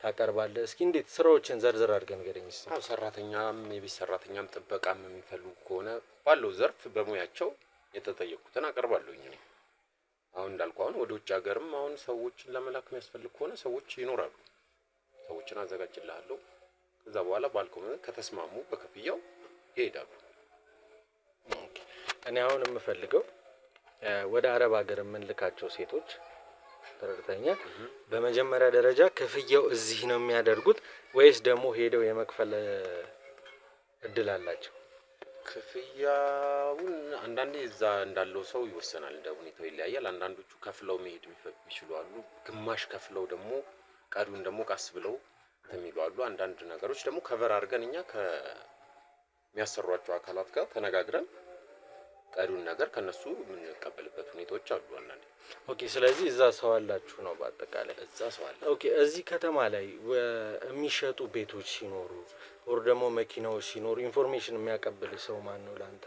ታቀርባለህ? እስኪ እንዴት ስራዎችን ዘርዝር አድርገን ንገረኝ እስኪ። ሰራተኛም የቤት ሰራተኛም ጥበቃም የሚፈልጉ ከሆነ ባለው ዘርፍ በሙያቸው የተጠየቁትን አቀርባለሁኝ እኔ። አሁን እንዳልኩ አሁን ወደ ውጭ ሀገርም አሁን ሰዎችን ለመላክ የሚያስፈልግ ከሆነ ሰዎች ይኖራሉ። ሰዎችን አዘጋጅልሃለሁ። ከዛ በኋላ ባልከው ከተስማሙ በክፍያው ይሄዳሉ። እኔ አሁን የምፈልገው ወደ አረብ ሀገር የምንልካቸው ሴቶች ተረድተኛል። በመጀመሪያ ደረጃ ክፍያው እዚህ ነው የሚያደርጉት ወይስ ደግሞ ሄደው የመክፈል እድል አላቸው? ክፍያውን አንዳንዴ እዛ እንዳለው ሰው ይወሰናል፣ እንደ ሁኔታው ይለያያል። አንዳንዶቹ ከፍለው መሄድ የሚችሉ አሉ። ግማሽ ከፍለው ደግሞ ቀሪውን ደግሞ ቀስ ብለው የሚሉ አሉ። አንዳንድ ነገሮች ደግሞ ከቨር አድርገን እኛ ከሚያሰሯቸው አካላት ጋር ተነጋግረን ቀሪውን ነገር ከነሱ የምንቀበልበት ሁኔታዎች አሉ አንዳንዴ። ኦኬ፣ ስለዚህ እዛ ሰው አላችሁ ነው በአጠቃላይ? እዛ ሰው አለ። ኦኬ፣ እዚህ ከተማ ላይ የሚሸጡ ቤቶች ሲኖሩ ወር ደግሞ መኪናዎች ሲኖሩ ኢንፎርሜሽን የሚያቀብል ሰው ማን ነው ላንተ?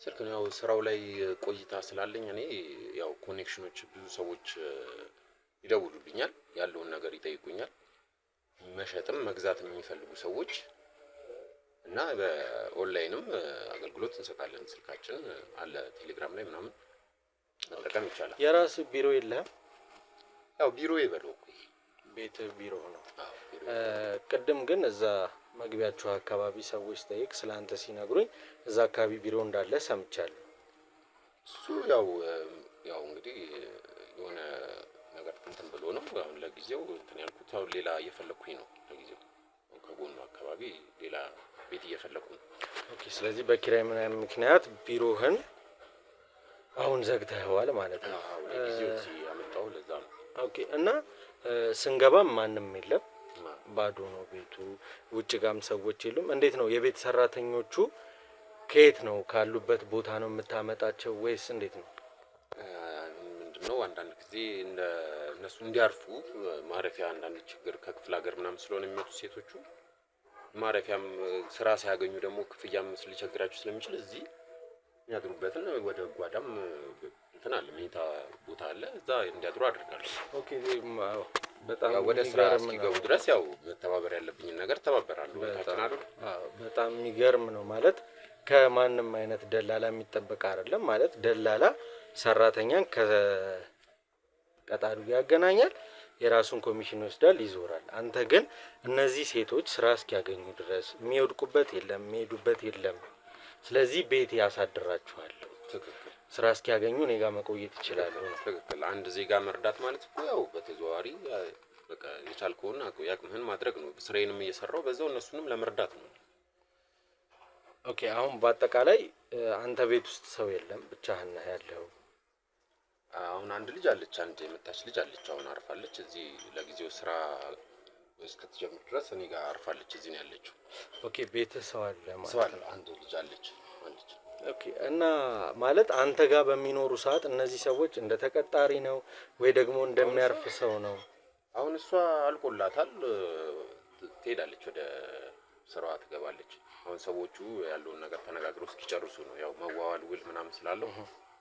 ስልክ ነው። ያው ስራው ላይ ቆይታ ስላለኝ እኔ ያው ኮኔክሽኖች ብዙ ሰዎች ይደውሉልኛል፣ ያለውን ነገር ይጠይቁኛል። መሸጥም መግዛትም የሚፈልጉ ሰዎች እና በኦንላይንም አገልግሎት እንሰጣለን። ስልካችን አለ ቴሌግራም ላይ ምናምን መጠቀም ይቻላል። የራስ ቢሮ የለህም? ያው ቢሮ ይበለው ቤት ቢሮ ነው። ቅድም ግን እዛ መግቢያቸው አካባቢ ሰዎች ጠይቅ ስላንተ ሲነግሩኝ እዛ አካባቢ ቢሮ እንዳለ ሰምቻለሁ። እሱ ያው እንግዲህ የሆነ ነገር እንትን ብሎ ነው አሁን ለጊዜው እንትን ያልኩት። አሁን ሌላ እየፈለኩኝ ነው ለጊዜው ከጎኑ አካባቢ ሌላ ቤት እየፈለኩ ነው። ኦኬ፣ ስለዚህ በኪራይ ምክንያት ቢሮህን አሁን ዘግተኸዋል ማለት ነው? አዎ፣ ለጊዜው እዚህ ያመጣው ለዛ ነው። ኦኬ፣ እና ስንገባም ማንም የለም፣ ባዶ ነው ቤቱ። ውጭ ጋም ሰዎች የሉም። እንዴት ነው የቤት ሰራተኞቹ ከየት ነው ካሉበት ቦታ ነው የምታመጣቸው ወይስ እንዴት ነው? ምንድነው አንዳንድ ጊዜ እነሱ እንዲያርፉ ማረፊያ አንዳንድ ችግር ከክፍለ ሀገር ምናምን ስለሆነ የሚመጡ ሴቶቹ ማረፊያም ስራ ሳያገኙ ደግሞ ክፍያም ሊቸግራቸው ስለሚችል እዚህ የሚያድሩበትን ወደ ጓዳም እንትን አለ መኝታ ቦታ አለ፣ እዛ እንዲያድሩ አድርጋለሁ። ኦኬ፣ በጣም ወደ ስራ እስኪገቡ ድረስ ያው መተባበር ያለብኝን ነገር ተባበራለሁ። በጣም የሚገርም ነው ማለት ከማንም አይነት ደላላ የሚጠበቅ አይደለም ማለት ደላላ ሰራተኛን ከቀጣሪው ያገናኛል፣ የራሱን ኮሚሽን ይወስዳል፣ ይዞራል። አንተ ግን እነዚህ ሴቶች ስራ እስኪያገኙ ድረስ የሚወድቁበት የለም የሚሄዱበት የለም። ስለዚህ ቤት ያሳድራቸዋል። ትክክል። ስራ እስኪያገኙ እኔ ጋር መቆየት ይችላሉ። ትክክል። አንድ ዜጋ መርዳት ማለት እኮ ያው በተዘዋዋሪ በቃ የቻልከውን ያቅምህን ማድረግ ነው። ስራዬንም እየሰራው በዛው እነሱንም ለመርዳት ነው። ኦኬ፣ አሁን በአጠቃላይ አንተ ቤት ውስጥ ሰው የለም ብቻህን ነህ ያለው? አሁን አንድ ልጅ አለች፣ አንድ የመጣች ልጅ አለች። አሁን አርፋለች እዚህ ለጊዜው ስራ እስከተጀመረ ድረስ እኔ ጋር አርፋለች። እዚህ ነው ያለችው። ኦኬ፣ ቤተሰብ አለ ማለት ሰው አለ። አንድ ልጅ አለች። ኦኬ፣ እና ማለት አንተ ጋር በሚኖሩ ሰዓት እነዚህ ሰዎች እንደ ተቀጣሪ ነው ወይ ደግሞ እንደሚያርፍ ሰው ነው? አሁን እሷ አልቆላታል፣ ትሄዳለች፣ ወደ ስራዋ ትገባለች። አሁን ሰዎቹ ያለውን ነገር ተነጋግረው እስኪጨርሱ ነው ያው መዋዋል ውል ምናምን ስላለው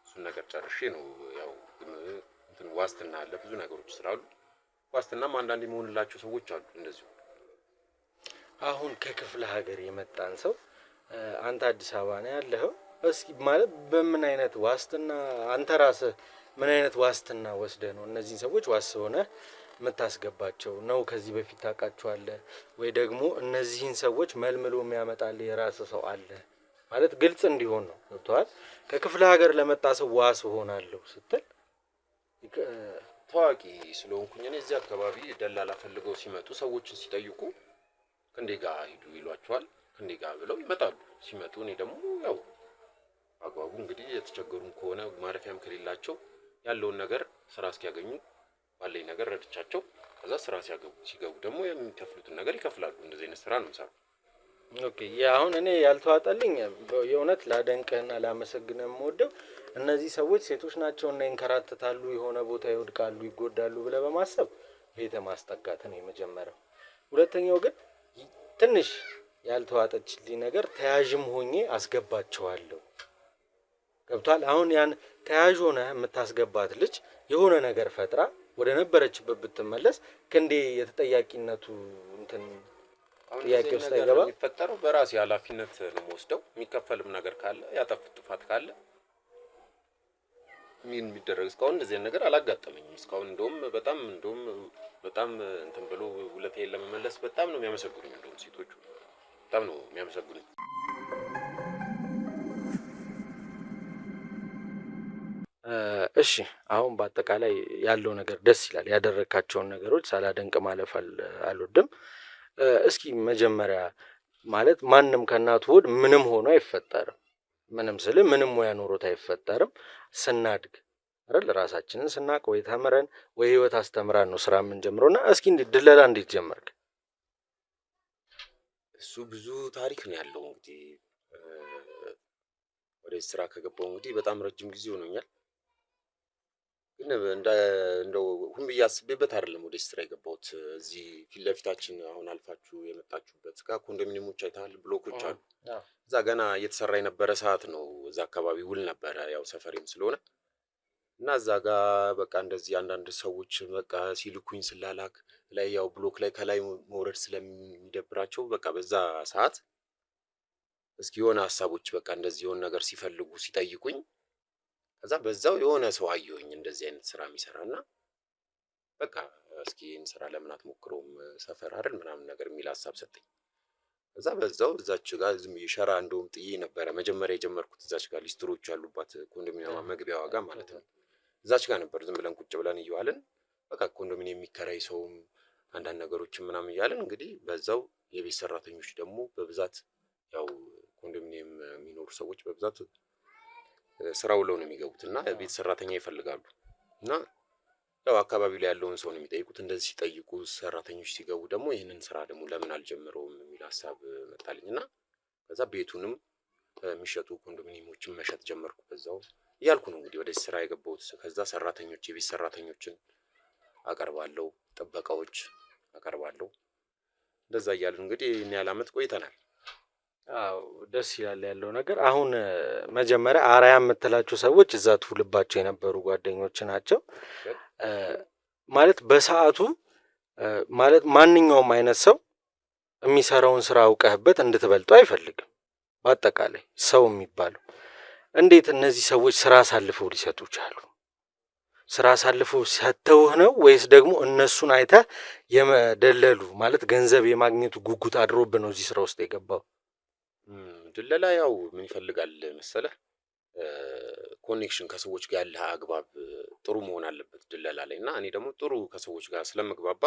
እሱን ነገር ጨርሼ ነው ያው እንትን ዋስትና አለ ብዙ ነገሮች ስላሉ ዋስትናም አንዳንድ የሚሆንላቸው ሰዎች አሉ እንደዚሁ። አሁን ከክፍለ ሀገር የመጣን ሰው አንተ አዲስ አበባ ነው ያለኸው። እስኪ ማለት በምን አይነት ዋስትና አንተ ራስህ ምን አይነት ዋስትና ወስደህ ነው እነዚህን ሰዎች ዋስሆነ የምታስገባቸው ነው? ከዚህ በፊት ታውቃቸዋለህ ወይ ደግሞ እነዚህን ሰዎች መልምሎ የሚያመጣልህ የራስ ሰው አለ ማለት ግልጽ እንዲሆን ነው። ገብቶሃል? ከክፍለ ሀገር ለመጣ ሰው ዋስ ሆናለሁ ስትል ታዋቂ ስለሆንኩኝ እኔ እዚህ አካባቢ ደላላ ፈልገው ሲመጡ ሰዎችን ሲጠይቁ ክንዴ ጋር ሂዱ ይሏቸዋል። ክንዴ ጋር ብለው ይመጣሉ። ሲመጡ እኔ ደግሞ ያው አጓጉ እንግዲህ የተቸገሩም ከሆነ ማረፊያም ከሌላቸው ያለውን ነገር ስራ እስኪያገኙ ባለኝ ነገር ረድቻቸው ከዛ ስራ ሲገቡ ደግሞ የሚከፍሉትን ነገር ይከፍላሉ። እንደዚህ አይነት ስራ ነው የምሰራው። ኦኬ አሁን እኔ ያልተዋጠልኝ የእውነት ላደንቅህና ላመሰግንህ የምወደው እነዚህ ሰዎች ሴቶች ናቸውና ይንከራተታሉ፣ የሆነ ቦታ ይወድቃሉ፣ ይጎዳሉ ብለህ በማሰብ ቤተ ማስጠጋት ነው የመጀመሪያው። ሁለተኛው ግን ትንሽ ያልተዋጠችልኝ ነገር ተያዥም ሆኜ አስገባቸዋለሁ። ገብቷል? አሁን ያን ተያዥ ሆነህ የምታስገባት ልጅ የሆነ ነገር ፈጥራ ወደ ነበረችበት ብትመለስ ክንዴ የተጠያቂነቱ እንትን ጥያቄ ውስጥ አይገባ? የሚፈጠረው በራሴ ኃላፊነት ነው የምወስደው። የሚከፈልም ነገር ካለ ያጠፉት ጥፋት ካለ ምን የሚደረግ እስካሁን እንደዚህ ነገር አላጋጠመኝም። እስካሁን እንደውም በጣም እንትን ብሎ ውለታዬን ለመመለስ በጣም ነው የሚያመሰግኑኝ። እንደውም ሴቶቹ በጣም ነው የሚያመሰግኑኝ። እሺ አሁን በአጠቃላይ ያለው ነገር ደስ ይላል። ያደረካቸውን ነገሮች ሳላደንቅ ማለፍ አልወድም። እስኪ መጀመሪያ ማለት ማንም ከእናቱ ሆድ ምንም ሆኖ አይፈጠርም። ምንም ስል ምንም ሙያ ኖሮት አይፈጠርም። ስናድግ አይደል ራሳችንን ስናቅ ወይ ተምረን ወይ ህይወት አስተምራን ነው ስራ የምንጀምረውና እስኪ ድለላ እንዴት ጀመርክ? እሱ ብዙ ታሪክ ነው ያለው። እንግዲህ ወደ ስራ ከገባው እንግዲህ በጣም ረጅም ጊዜ ሆኖኛል። ግን እንደው ሁን ብዬ አስቤበት አይደለም ወደ ስራ የገባሁት። እዚህ ፊት ለፊታችን አሁን አልፋችሁ የመጣችሁበት ጋር ኮንዶሚኒየሞች አይተሃል፣ ብሎኮች አሉ። እዛ ገና እየተሰራ የነበረ ሰዓት ነው። እዛ አካባቢ ውል ነበረ ያው ሰፈሬም ስለሆነ እና እዛ ጋር በቃ እንደዚህ አንዳንድ ሰዎች በቃ ሲልኩኝ ስላላክ ላይ ያው ብሎክ ላይ ከላይ መውረድ ስለሚደብራቸው በቃ በዛ ሰዓት እስኪ የሆነ ሀሳቦች በቃ እንደዚህ የሆነ ነገር ሲፈልጉ ሲጠይቁኝ ከዛ በዛው የሆነ ሰው አየሁኝ እንደዚህ አይነት ስራ የሚሰራና በቃ እስኪ ይህን ስራ ለምን አትሞክረውም ሰፈር አይደል ምናምን ነገር የሚል ሀሳብ ሰጠኝ። ከዛ በዛው እዛች ጋር ዝም ይሸራ እንደውም ጥዬ ነበረ መጀመሪያ የጀመርኩት እዛች ጋር ሊስትሮች ያሉባት ኮንዶሚኒየም መግቢያዋ ጋር ማለት ነው። እዛች ጋር ነበር ዝም ብለን ቁጭ ብለን እየዋልን በቃ ኮንዶሚኒየም የሚከራይ ሰውም አንዳንድ ነገሮችን ምናምን እያልን እንግዲህ በዛው የቤት ሰራተኞች ደግሞ በብዛት ያው ኮንዶሚኒየም የሚኖሩ ሰዎች በብዛት ስራ ውለው ነው የሚገቡት እና ቤት ሰራተኛ ይፈልጋሉ እና ያው አካባቢው ላይ ያለውን ሰው ነው የሚጠይቁት። እንደዚህ ሲጠይቁ ሰራተኞች ሲገቡ ደግሞ ይህንን ስራ ደግሞ ለምን አልጀምረውም የሚል ሀሳብ መጣልኝና ከዛ ቤቱንም የሚሸጡ ኮንዶሚኒየሞችን መሸጥ ጀመርኩ። በዛው እያልኩ ነው እንግዲህ ወደ ስራ የገባሁት። ከዛ ሰራተኞች የቤት ሰራተኞችን አቀርባለሁ፣ ጥበቃዎች አቀርባለሁ። እንደዛ እያልን እንግዲህ እኔ ያህል አመት ቆይተናል። አዎ ደስ ይላል ያለው ነገር። አሁን መጀመሪያ አርአያ የምትላቸው ሰዎች እዛ ትውልባቸው የነበሩ ጓደኞች ናቸው ማለት በሰዓቱ ማለት ማንኛውም አይነት ሰው የሚሰራውን ስራ አውቀህበት እንድትበልጡ አይፈልግም። በአጠቃላይ ሰው የሚባለው እንዴት እነዚህ ሰዎች ስራ አሳልፈው ሊሰጡ ቻሉ? ስራ አሳልፈው ሰጥተውህ ነው ወይስ ደግሞ እነሱን አይተህ የመደለሉ ማለት ገንዘብ የማግኘቱ ጉጉት አድሮብህ ነው እዚህ ስራ ውስጥ የገባው? ድለላ ያው ምን ይፈልጋል መሰለህ ኮኔክሽን ከሰዎች ጋር ያለህ አግባብ ጥሩ መሆን አለበት ድለላ ላይ እና እኔ ደግሞ ጥሩ ከሰዎች ጋር ስለምግባባ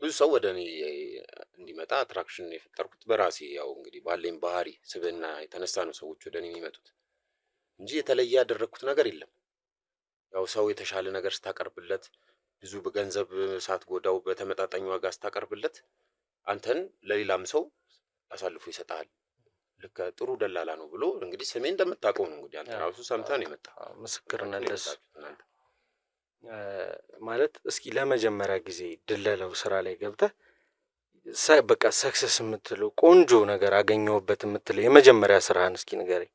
ብዙ ሰው ወደ እኔ እንዲመጣ አትራክሽን የፈጠርኩት በራሴ ያው እንግዲህ ባለኝ ባህሪ ስብዕና የተነሳ ነው ሰዎች ወደ እኔ የሚመጡት እንጂ የተለየ ያደረኩት ነገር የለም። ያው ሰው የተሻለ ነገር ስታቀርብለት ብዙ በገንዘብ ሳትጎዳው በተመጣጣኝ ዋጋ ስታቀርብለት አንተን ለሌላም ሰው አሳልፎ ይሰጣል። ልክ ጥሩ ደላላ ነው ብሎ እንግዲህ ስሜ እንደምታውቀው ነው እንግዲህ አንተ ራሱ ሰምተህ ነው የመጣው። ምስክርነት ለሱ ማለት እስኪ ለመጀመሪያ ጊዜ ድለላው ስራ ላይ ገብተህ በቃ ሰክሰስ የምትለው ቆንጆ ነገር አገኘሁበት የምትለው የመጀመሪያ ስራህን እስኪ ንገረኝ።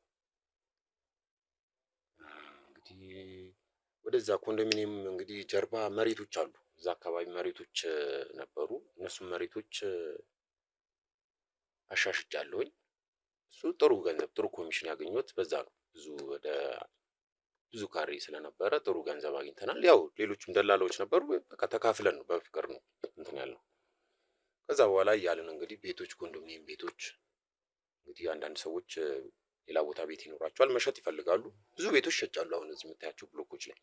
እንግዲህ ወደዛ ኮንዶሚኒየም እንግዲህ ጀርባ መሬቶች አሉ። እዛ አካባቢ መሬቶች ነበሩ። እነሱም መሬቶች አሻሽጫለሁኝ። እሱ ጥሩ ገንዘብ ጥሩ ኮሚሽን ያገኘሁት በዛ ነው። ብዙ ወደ ብዙ ካሬ ስለነበረ ጥሩ ገንዘብ አግኝተናል። ያው ሌሎችም ደላላዎች ነበሩ። በቃ ተካፍለን ነው በፍቅር ነው እንትን ያልነው። ከዛ በኋላ እያልን እንግዲህ ቤቶች፣ ኮንዶሚኒየም ቤቶች እንግዲህ አንዳንድ ሰዎች ሌላ ቦታ ቤት ይኖራቸዋል፣ መሸጥ ይፈልጋሉ። ብዙ ቤቶች ሸጫሉ። አሁን እዚህ የምታያቸው ብሎኮች ላይ።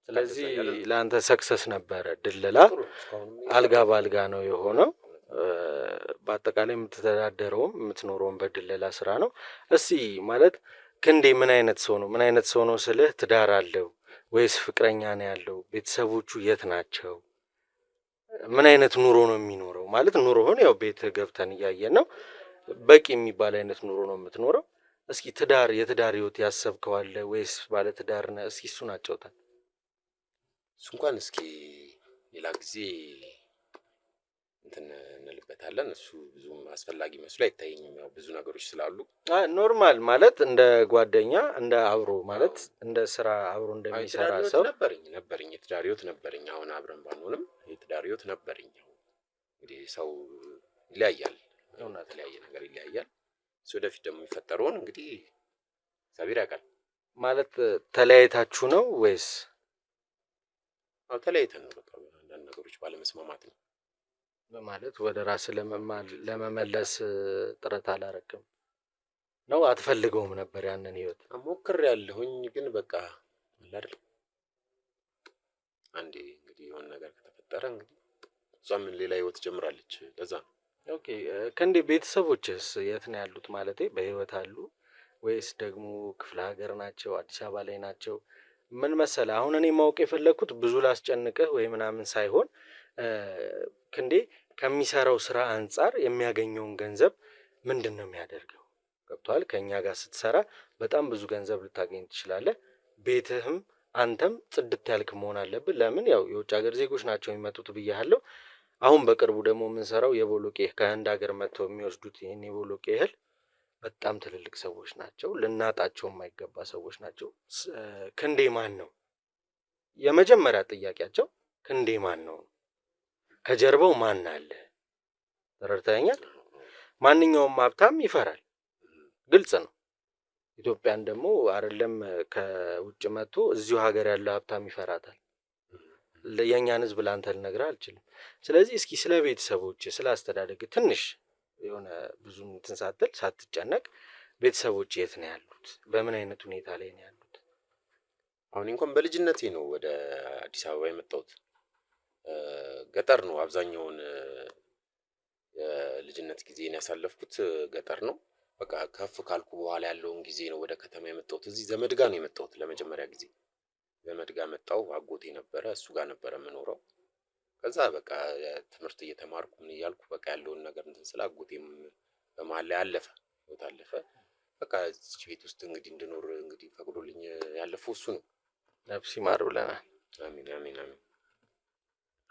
ስለዚህ ለአንተ ሰክሰስ ነበረ ድለላ፣ አልጋ በአልጋ ነው የሆነው። በአጠቃላይ የምትተዳደረውም የምትኖረውም በድለላ ስራ ነው። እስቲ ማለት ክንዴ ምን አይነት ሰው ነው? ምን አይነት ሰው ነው ስልህ ትዳር አለው ወይስ ፍቅረኛ ነው ያለው? ቤተሰቦቹ የት ናቸው? ምን አይነት ኑሮ ነው የሚኖረው? ማለት ኑሮህን ያው ቤት ገብተን እያየን ነው። በቂ የሚባል አይነት ኑሮ ነው የምትኖረው። እስኪ ትዳር የትዳር ህይወት ያሰብከው አለ ወይስ ባለ ትዳር ነህ? እስኪ እሱን አጫውተን። እሱ እንኳን እስኪ ሌላ ጊዜ እንትን እንልበታለን። እሱ ብዙም አስፈላጊ መስሎ አይታየኝም። ያው ብዙ ነገሮች ስላሉ ኖርማል ማለት እንደ ጓደኛ እንደ አብሮ ማለት እንደ ስራ አብሮ እንደሚሰራ ሰው ነበረኝ የትዳር ህይወት ነበረኝ። አሁን አብረን ባንሆንም የትዳር ህይወት ነበረኝ። እንግዲህ ሰው ይለያያል፣ የተለያየ ነገር ይለያያል። እሱ ወደፊት ደግሞ የሚፈጠረውን እንግዲህ እግዚአብሔር ያውቃል። ማለት ተለያይታችሁ ነው ወይስ? አዎ ተለያይተን ነው። በቃ አንዳንድ ነገሮች ባለመስማማት ነው። ማለት ወደ ራስ ለመመለስ ጥረት አላረክም ነው? አትፈልገውም ነበር ያንን ህይወት? ሞክሬያለሁኝ ግን በቃ አይደል አንዴ እንግዲህ የሆነ ነገር ከተፈጠረ እንግዲህ እሷም ሌላ ህይወት ጀምራለች። ለዛ ነው። ኦኬ ክንዴ ቤተሰቦችስ የት ነው ያሉት? ማለቴ በህይወት አሉ ወይስ ደግሞ ክፍለ ሀገር ናቸው? አዲስ አበባ ላይ ናቸው? ምን መሰለህ አሁን እኔ ማወቅ የፈለኩት ብዙ ላስጨንቅህ ወይ ምናምን ሳይሆን ክንዴ ከሚሰራው ስራ አንጻር የሚያገኘውን ገንዘብ ምንድን ነው የሚያደርገው? ገብቶሃል? ከኛ ጋር ስትሰራ በጣም ብዙ ገንዘብ ልታገኝ ትችላለህ። ቤትህም አንተም ጽድት ያልክ መሆን አለብህ። ለምን ያው የውጭ ሀገር ዜጎች ናቸው የሚመጡት ብያለሁ። አሁን በቅርቡ ደግሞ የምንሰራው የቦሎቄ ከህንድ ሀገር መጥተው የሚወስዱት ይህን የቦሎቄ እህል በጣም ትልልቅ ሰዎች ናቸው። ልናጣቸው የማይገባ ሰዎች ናቸው። ክንዴ ማን ነው? የመጀመሪያ ጥያቄያቸው ክንዴ ማን ነው? ከጀርባው ማን አለ? ተረድተኸኛል? ማንኛውም ሀብታም ይፈራል፣ ግልጽ ነው። ኢትዮጵያን ደግሞ አይደለም ከውጭ መጥቶ እዚሁ ሀገር ያለው ሀብታም ይፈራታል። የእኛን ህዝብ ላንተ ልነግርህ አልችልም። ስለዚህ እስኪ ስለ ቤተሰቦች ስለ አስተዳደግ ትንሽ የሆነ ብዙ እንትን ሳትል ሳትጨነቅ ቤተሰቦች የት ነው ያሉት? በምን አይነት ሁኔታ ላይ ነው ያሉት? አሁን እንኳን በልጅነቴ ነው ወደ አዲስ አበባ የመጣሁት። ገጠር ነው አብዛኛውን የልጅነት ጊዜን ያሳለፍኩት ገጠር ነው። በቃ ከፍ ካልኩ በኋላ ያለውን ጊዜ ነው ወደ ከተማ የመጣሁት። እዚህ ዘመድ ጋር ነው የመጣሁት ለመጀመሪያ ጊዜ። ዘመድ ጋር መጣሁ። አጎቴ ነበረ፣ እሱ ጋር ነበረ የምኖረው። ከዛ በቃ ትምህርት እየተማርኩ ምን እያልኩ በቃ ያለውን ነገር እንትን ስለ አጎቴም በመሀል ላይ አለፈ፣ ህይወት አለፈ። በቃ እዚህ ቤት ውስጥ እንግዲህ እንድኖር እንግዲህ ፈቅዶልኝ ያለፈው እሱ ነው። ነፍስ ይማር ብለናል። አሚን አሚን አሚን።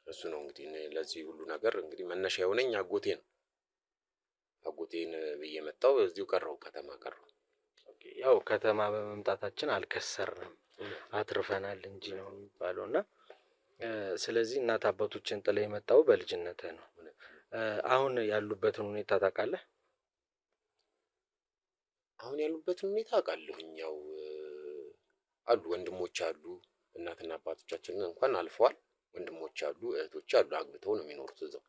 እሱ ነው እንግዲህ ለዚህ ሁሉ ነገር እንግዲህ መነሻ የሆነኝ አጎቴ ነው። አጎቴን ብዬ መጣሁ። እዚሁ ቀረው፣ ከተማ ቀረው። ያው ከተማ በመምጣታችን አልከሰርንም አትርፈናል እንጂ ነው የሚባለው። እና ስለዚህ እናት አባቶችን ጥለህ የመጣው በልጅነትህ ነው። አሁን ያሉበትን ሁኔታ ታውቃለህ? አሁን ያሉበትን ሁኔታ አውቃለሁኝ። ያው አሉ ወንድሞች አሉ። እናትና አባቶቻችን እንኳን አልፈዋል። ወንድሞች አሉ፣ እህቶች አሉ። አግብተው ነው የሚኖሩት እዛው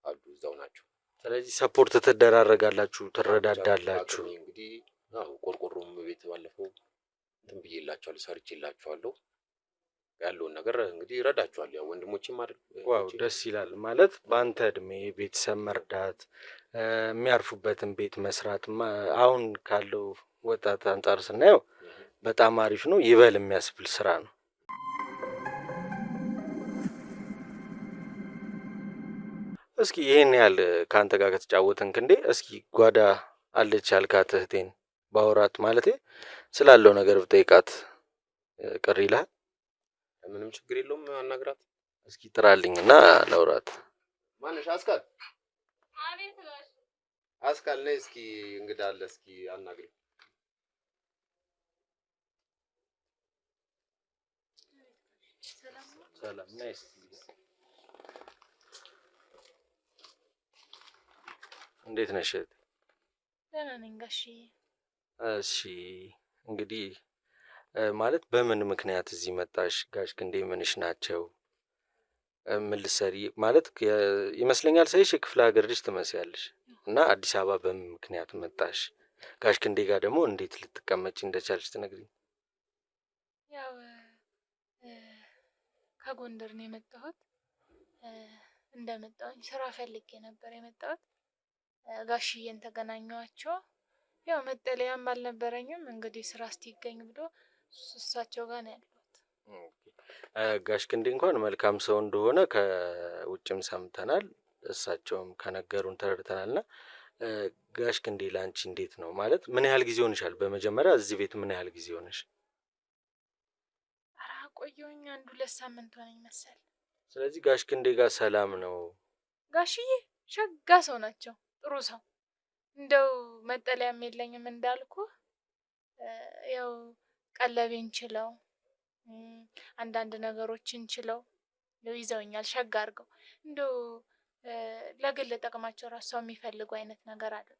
አሉ፣ እዛው ናቸው። ስለዚህ ሰፖርት ትደራረጋላችሁ፣ ትረዳዳላችሁ። እንግዲህ አዎ ቆርቆሮም ቤት ባለፈው እንትን ብዬላችኋለሁ፣ ሰርቼላችኋለሁ። ያለውን ነገር እንግዲህ እረዳችኋለሁ። ያው ወንድሞቼም አይደል። ዋው ደስ ይላል። ማለት በአንተ እድሜ ቤተሰብ መርዳት፣ የሚያርፉበትን ቤት መስራት አሁን ካለው ወጣት አንጻር ስናየው በጣም አሪፍ ነው፣ ይበል የሚያስብል ስራ ነው። እስኪ ይሄን ያህል ከአንተ ጋር ከተጫወትን ክንዴ እስኪ ጓዳ አለች ያልካት እህቴን ባወራት ማለቴ ስላለው ነገር ብጠይቃት ቅር ይልሃል? ምንም ችግር የለውም፣ አናግራት። እስኪ ጥራልኝና ላውራት። ማነሽ? አስካል። አቤት ጋሽ። አስካል ነይ እስኪ፣ እንግዳ አለ፣ እስኪ አናግሪ። ሰላም ነይ። እንዴት ነሽ? ደህና ነኝ ጋሽዬ። እሺ እንግዲህ ማለት በምን ምክንያት እዚህ መጣሽ? ጋሽ ክንዴ ምንሽ ናቸው? ምን ልትሰሪ ማለት ይመስለኛል ሳይሽ የክፍለ ሀገር ልጅ ትመስያለሽ። እና አዲስ አበባ በምን ምክንያት መጣሽ? ጋሽ ክንዴ ጋር ደግሞ እንዴት ልትቀመጪ እንደቻልሽ ትነግሪኝ? ያው ከጎንደር ነው የመጣሁት። እንደመጣሁኝ ስራ ፈልጌ ነበር የመጣሁት። ጋሽዬን ተገናኘኋቸው። ያው መጠለያም አልነበረኝም። እንግዲህ ስራ እስኪገኝ ብሎ እሳቸው ጋር ነው ያለሁት። ጋሽ ክንዴ እንኳን መልካም ሰው እንደሆነ ከውጭም ሰምተናል፣ እሳቸውም ከነገሩን ተረድተናል። እና ጋሽ ክንዴ ለአንቺ እንዴት ነው ማለት ምን ያህል ጊዜ ሆንሻል? በመጀመሪያ እዚህ ቤት ምን ያህል ጊዜ ሆነሽ? ኧረ ቆየሁኝ፣ 1-2 ሳምንት ሆነኝ መሰል። ስለዚህ ጋሽ ክንዴ ጋር ሰላም ነው? ጋሽዬ ሸጋ ሰው ናቸው፣ ጥሩ ሰው። እንደው መጠለያም የለኝም እንዳልኩ ያው ቀለቤን ችለው አንዳንድ ነገሮችን ችለው ይዘውኛል፣ ሸጋ አድርገው። እንደው ለግል ጥቅማቸው ራሱ የሚፈልጉ አይነት ነገር አይደለም።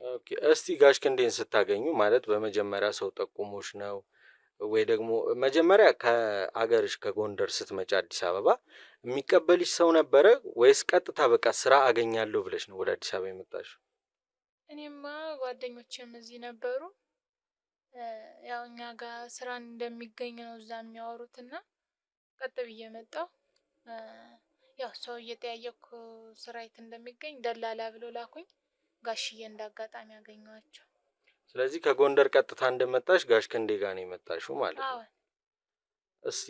ኦኬ። እስቲ ጋሽ ክንዴን ስታገኙ ማለት በመጀመሪያ ሰው ጠቁሞሽ ነው ወይ ደግሞ መጀመሪያ ከአገርሽ ከጎንደር ስትመጪ አዲስ አበባ የሚቀበልሽ ሰው ነበረ ወይስ ቀጥታ በቃ ስራ አገኛለሁ ብለሽ ነው ወደ አዲስ አበባ የመጣሽው? እኔማ ጓደኞችም እዚህ ነበሩ። ያው እኛ ጋር ስራ እንደሚገኝ ነው እዛ የሚያወሩትና ቀጥ ብዬ መጣሁ። ያው ሰው እየጠያየኩ ስራ የት እንደሚገኝ ደላላ ብሎ ላኩኝ። ጋሽዬ እንዳጋጣሚ ያገኘኋቸው። ስለዚህ ከጎንደር ቀጥታ እንደመጣሽ ጋሽ ክንዴ ጋር ነው የመጣሽው ማለት ነው? እስቲ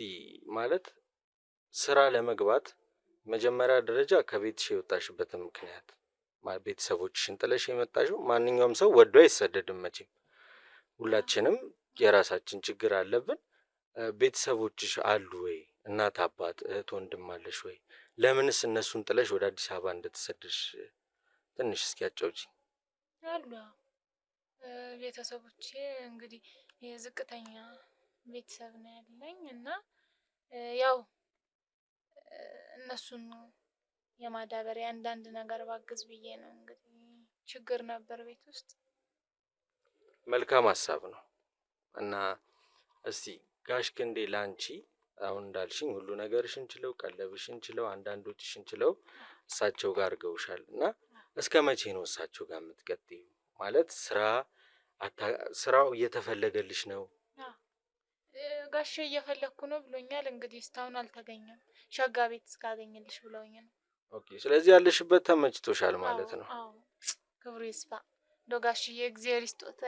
ማለት ስራ ለመግባት መጀመሪያ ደረጃ ከቤትሽ የወጣሽበትን ምክንያት ቤተሰቦችሽን ጥለሽ የመጣሽው? ማንኛውም ሰው ወዶ አይሰደድም መቼም፣ ሁላችንም የራሳችን ችግር አለብን። ቤተሰቦችሽ አሉ ወይ? እናት አባት፣ እህት ወንድም አለሽ ወይ? ለምንስ እነሱን ጥለሽ ወደ አዲስ አበባ እንደተሰደድሽ ትንሽ እስኪ አጫውቺኝ። አሉ ቤተሰቦቼ እንግዲህ የዝቅተኛ ቤተሰብ ነው ያለኝ እና ያው እነሱን የማዳበሪያ አንዳንድ ነገር ባግዝ ብዬ ነው። እንግዲህ ችግር ነበር ቤት ውስጥ። መልካም ሀሳብ ነው። እና እስቲ ጋሽ ክንዴ ላንቺ አሁን እንዳልሽኝ ሁሉ ነገርሽን ችለው ቀለብሽን ችለው አንዳንዶችሽን ችለው እሳቸው ጋር አድርገውሻል። እና እስከ መቼ ነው እሳቸው ጋር የምትቀጥይው? ማለት ስራው እየተፈለገልሽ ነው? ጋሼ እየፈለግኩ ነው ብሎኛል። እንግዲህ እስካሁን አልተገኘም። ሸጋ ቤት እስካገኝልሽ ብለውኝ ነው። ኦኬ። ስለዚህ ያለሽበት ተመችቶሻል ማለት ነው? አዎ። ክብሩ ይስፋ። እንደው ጋሽዬ እግዚአብሔር ይስጦት።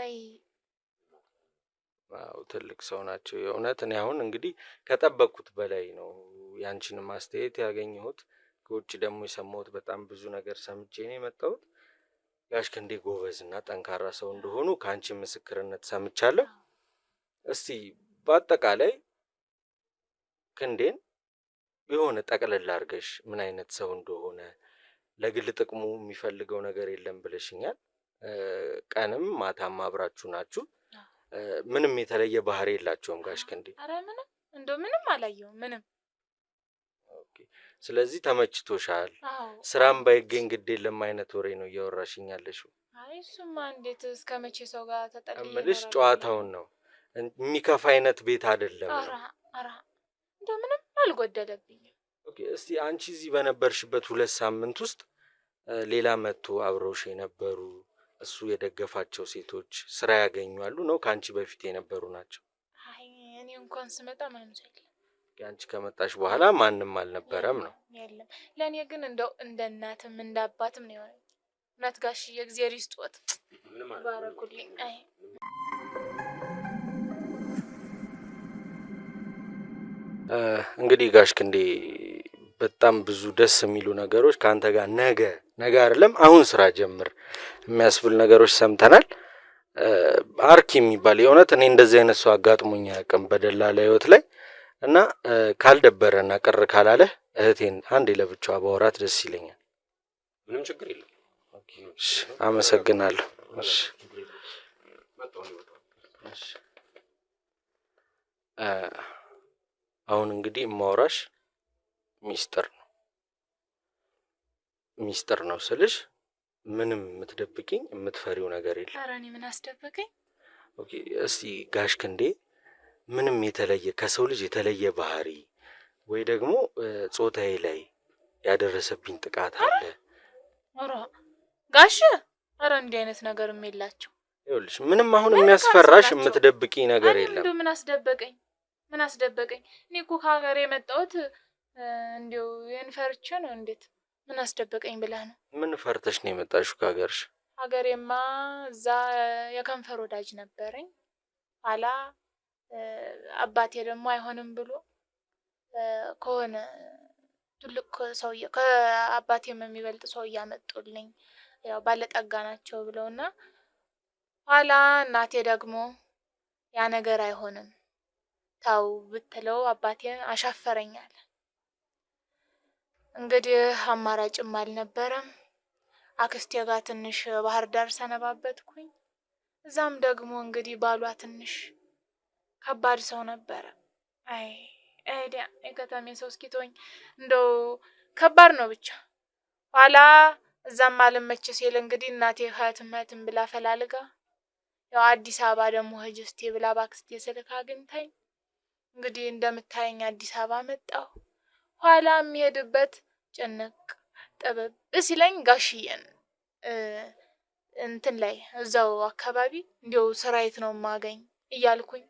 አዎ ትልቅ ሰው ናቸው የእውነት። እኔ አሁን እንግዲህ ከጠበቅኩት በላይ ነው ያንቺን ማስተያየት ያገኘሁት። ከውጭ ደግሞ የሰማሁት በጣም ብዙ ነገር ሰምቼ ነው የመጣሁት። ጋሽ ክንዴ ጎበዝና ጠንካራ ሰው እንደሆኑ ከአንቺ ምስክርነት ሰምቻለሁ። እስቲ በአጠቃላይ ክንዴን የሆነ ጠቅለል አድርገሽ ምን አይነት ሰው እንደሆነ፣ ለግል ጥቅሙ የሚፈልገው ነገር የለም ብለሽኛል። ቀንም ማታም አብራችሁ ናችሁ። ምንም የተለየ ባህሪ የላቸውም ጋሽ ክንዴ? ኧረ ምንም እንደው ምንም አላየሁም ምንም። ኦኬ። ስለዚህ ተመችቶሻል? ስራም ባይገኝ ግድ የለም አይነት ወሬ ነው እያወራሽኝ ያለሽው? አይ እሱማ እንዴት እስከ መቼ ሰው ጋር ተጠልዬ እምልሽ ጨዋታውን ነው፣ የሚከፋ አይነት ቤት አይደለም ነው። ኧረ እንደው ምንም አልጎደለብኝም። ኦኬ። እስቲ አንቺ እዚህ በነበርሽበት 2 ሳምንት ውስጥ ሌላ መጥቶ አብረውሽ የነበሩ እሱ የደገፋቸው ሴቶች ስራ ያገኙአሉ ነው? ከአንቺ በፊት የነበሩ ናቸው? አይ እኔ እንኳን ስመጣ ምንም ሰው የለም። አንቺ ከመጣሽ በኋላ ማንም አልነበረም ነው? የለም። ለእኔ ግን እንደው እንደ እናትም እንደ አባትም ነው የሆነኝ። እውነት ጋሽዬ እግዚአብሔር ይስጦት፣ ባረኩልኝ። አይ እንግዲህ ጋሽ ክንዴ በጣም ብዙ ደስ የሚሉ ነገሮች ከአንተ ጋር ነገ አይደለም አሁን ስራ ጀምር የሚያስብል ነገሮች ሰምተናል። አርኪ የሚባል የእውነት እኔ እንደዚህ አይነት ሰው አጋጥሞኝ አያውቅም በደላላ ህይወት ላይ። እና ካልደበረና ቅር ካላለህ እህቴን አንዴ ለብቻዋ ባወራት ደስ ይለኛል። ምንም ችግር የለም። አመሰግናለሁ። አሁን እንግዲህ ማውራሽ ሚስጥር ነው ስልሽ ምንም የምትደብቂኝ የምትፈሪው ነገር የለም። ኧረ እኔ ምን አስደበቀኝ? ኦኬ እስቲ ጋሽ ክንዴ ምንም የተለየ ከሰው ልጅ የተለየ ባህሪ ወይ ደግሞ ጾታዬ ላይ ያደረሰብኝ ጥቃት አለ? ኧረ ጋሽ ኧረ እንዲህ አይነት ነገርም የላቸው። ይኸውልሽ ምንም አሁን የሚያስፈራሽ የምትደብቂ ነገር የለም። እንደው ምን አስደበቀኝ? እኔ እኮ ከሀገር የመጣሁት እንዲው የንፈርቼ ነው። እንዴት ምን አስደበቀኝ ብለህ ነው? ምን ፈርተሽ ነው የመጣሽው ከሀገርሽ? ሀገሬማ እዛ የከንፈር ወዳጅ ነበረኝ። ኋላ አባቴ ደግሞ አይሆንም ብሎ ከሆነ ትልቅ ሰውዬ ከአባቴም የሚበልጥ ሰው እያመጡልኝ ያው ባለጠጋ ናቸው ብለውና ኋላ እናቴ ደግሞ ያ ነገር አይሆንም ታው ብትለው አባቴ አሻፈረኛል። እንግዲህ አማራጭም አልነበረም። አክስቴ ጋር ትንሽ ባህር ዳር ሰነባበትኩኝ። እዛም ደግሞ እንግዲህ ባሏ ትንሽ ከባድ ሰው ነበረ። አይ አይዲያ የከተሜ ሰው እስኪቶኝ እንደው ከባድ ነው ብቻ። ኋላ እዛም አልመች ሲል እንግዲህ እናቴ ህትም ብላ ፈላልጋ ያው አዲስ አበባ ደግሞ ሂጅ ብላ ባክስቴ ስልክ አግኝታኝ እንግዲህ እንደምታየኝ አዲስ አበባ መጣሁ። ኋላ የሚሄድበት ጭንቅ ጥብብ ሲለኝ ጋሽዬን እንትን ላይ እዛው አካባቢ እንዲው ስራ የት ነው ማገኝ እያልኩኝ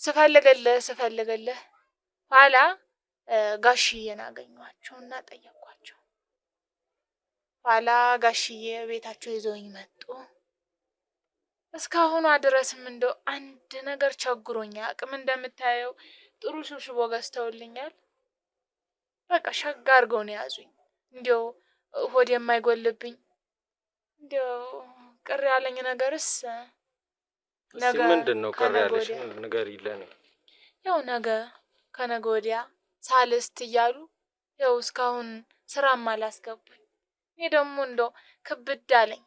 ስፈልግልህ ኋላ ጋሽዬን አገኘኋቸውና ጠየኳቸው። ኋላ ጋሽዬ ቤታቸው ይዘውኝ መጡ። እስካሁኗ ድረስም እንደው አንድ ነገር ቸግሮኛ አቅም እንደምታየው ጥሩ ሽብሽቦ ገዝተውልኛል። በቃ ሸጋ አድርገው ነው ያዙኝ። እንዲው ሆድ የማይጎልብኝ እንዲው ቅር ያለኝ ነገርስ ነገ ምንድነው? ቅር ያለሽ ነገር ይለኝ ያው ነገ ከነገ ወዲያ ሳልስት እያሉ ያው እስካሁን ስራም አላስገቡኝ። እኔ ደግሞ እንደው ክብድ አለኝ።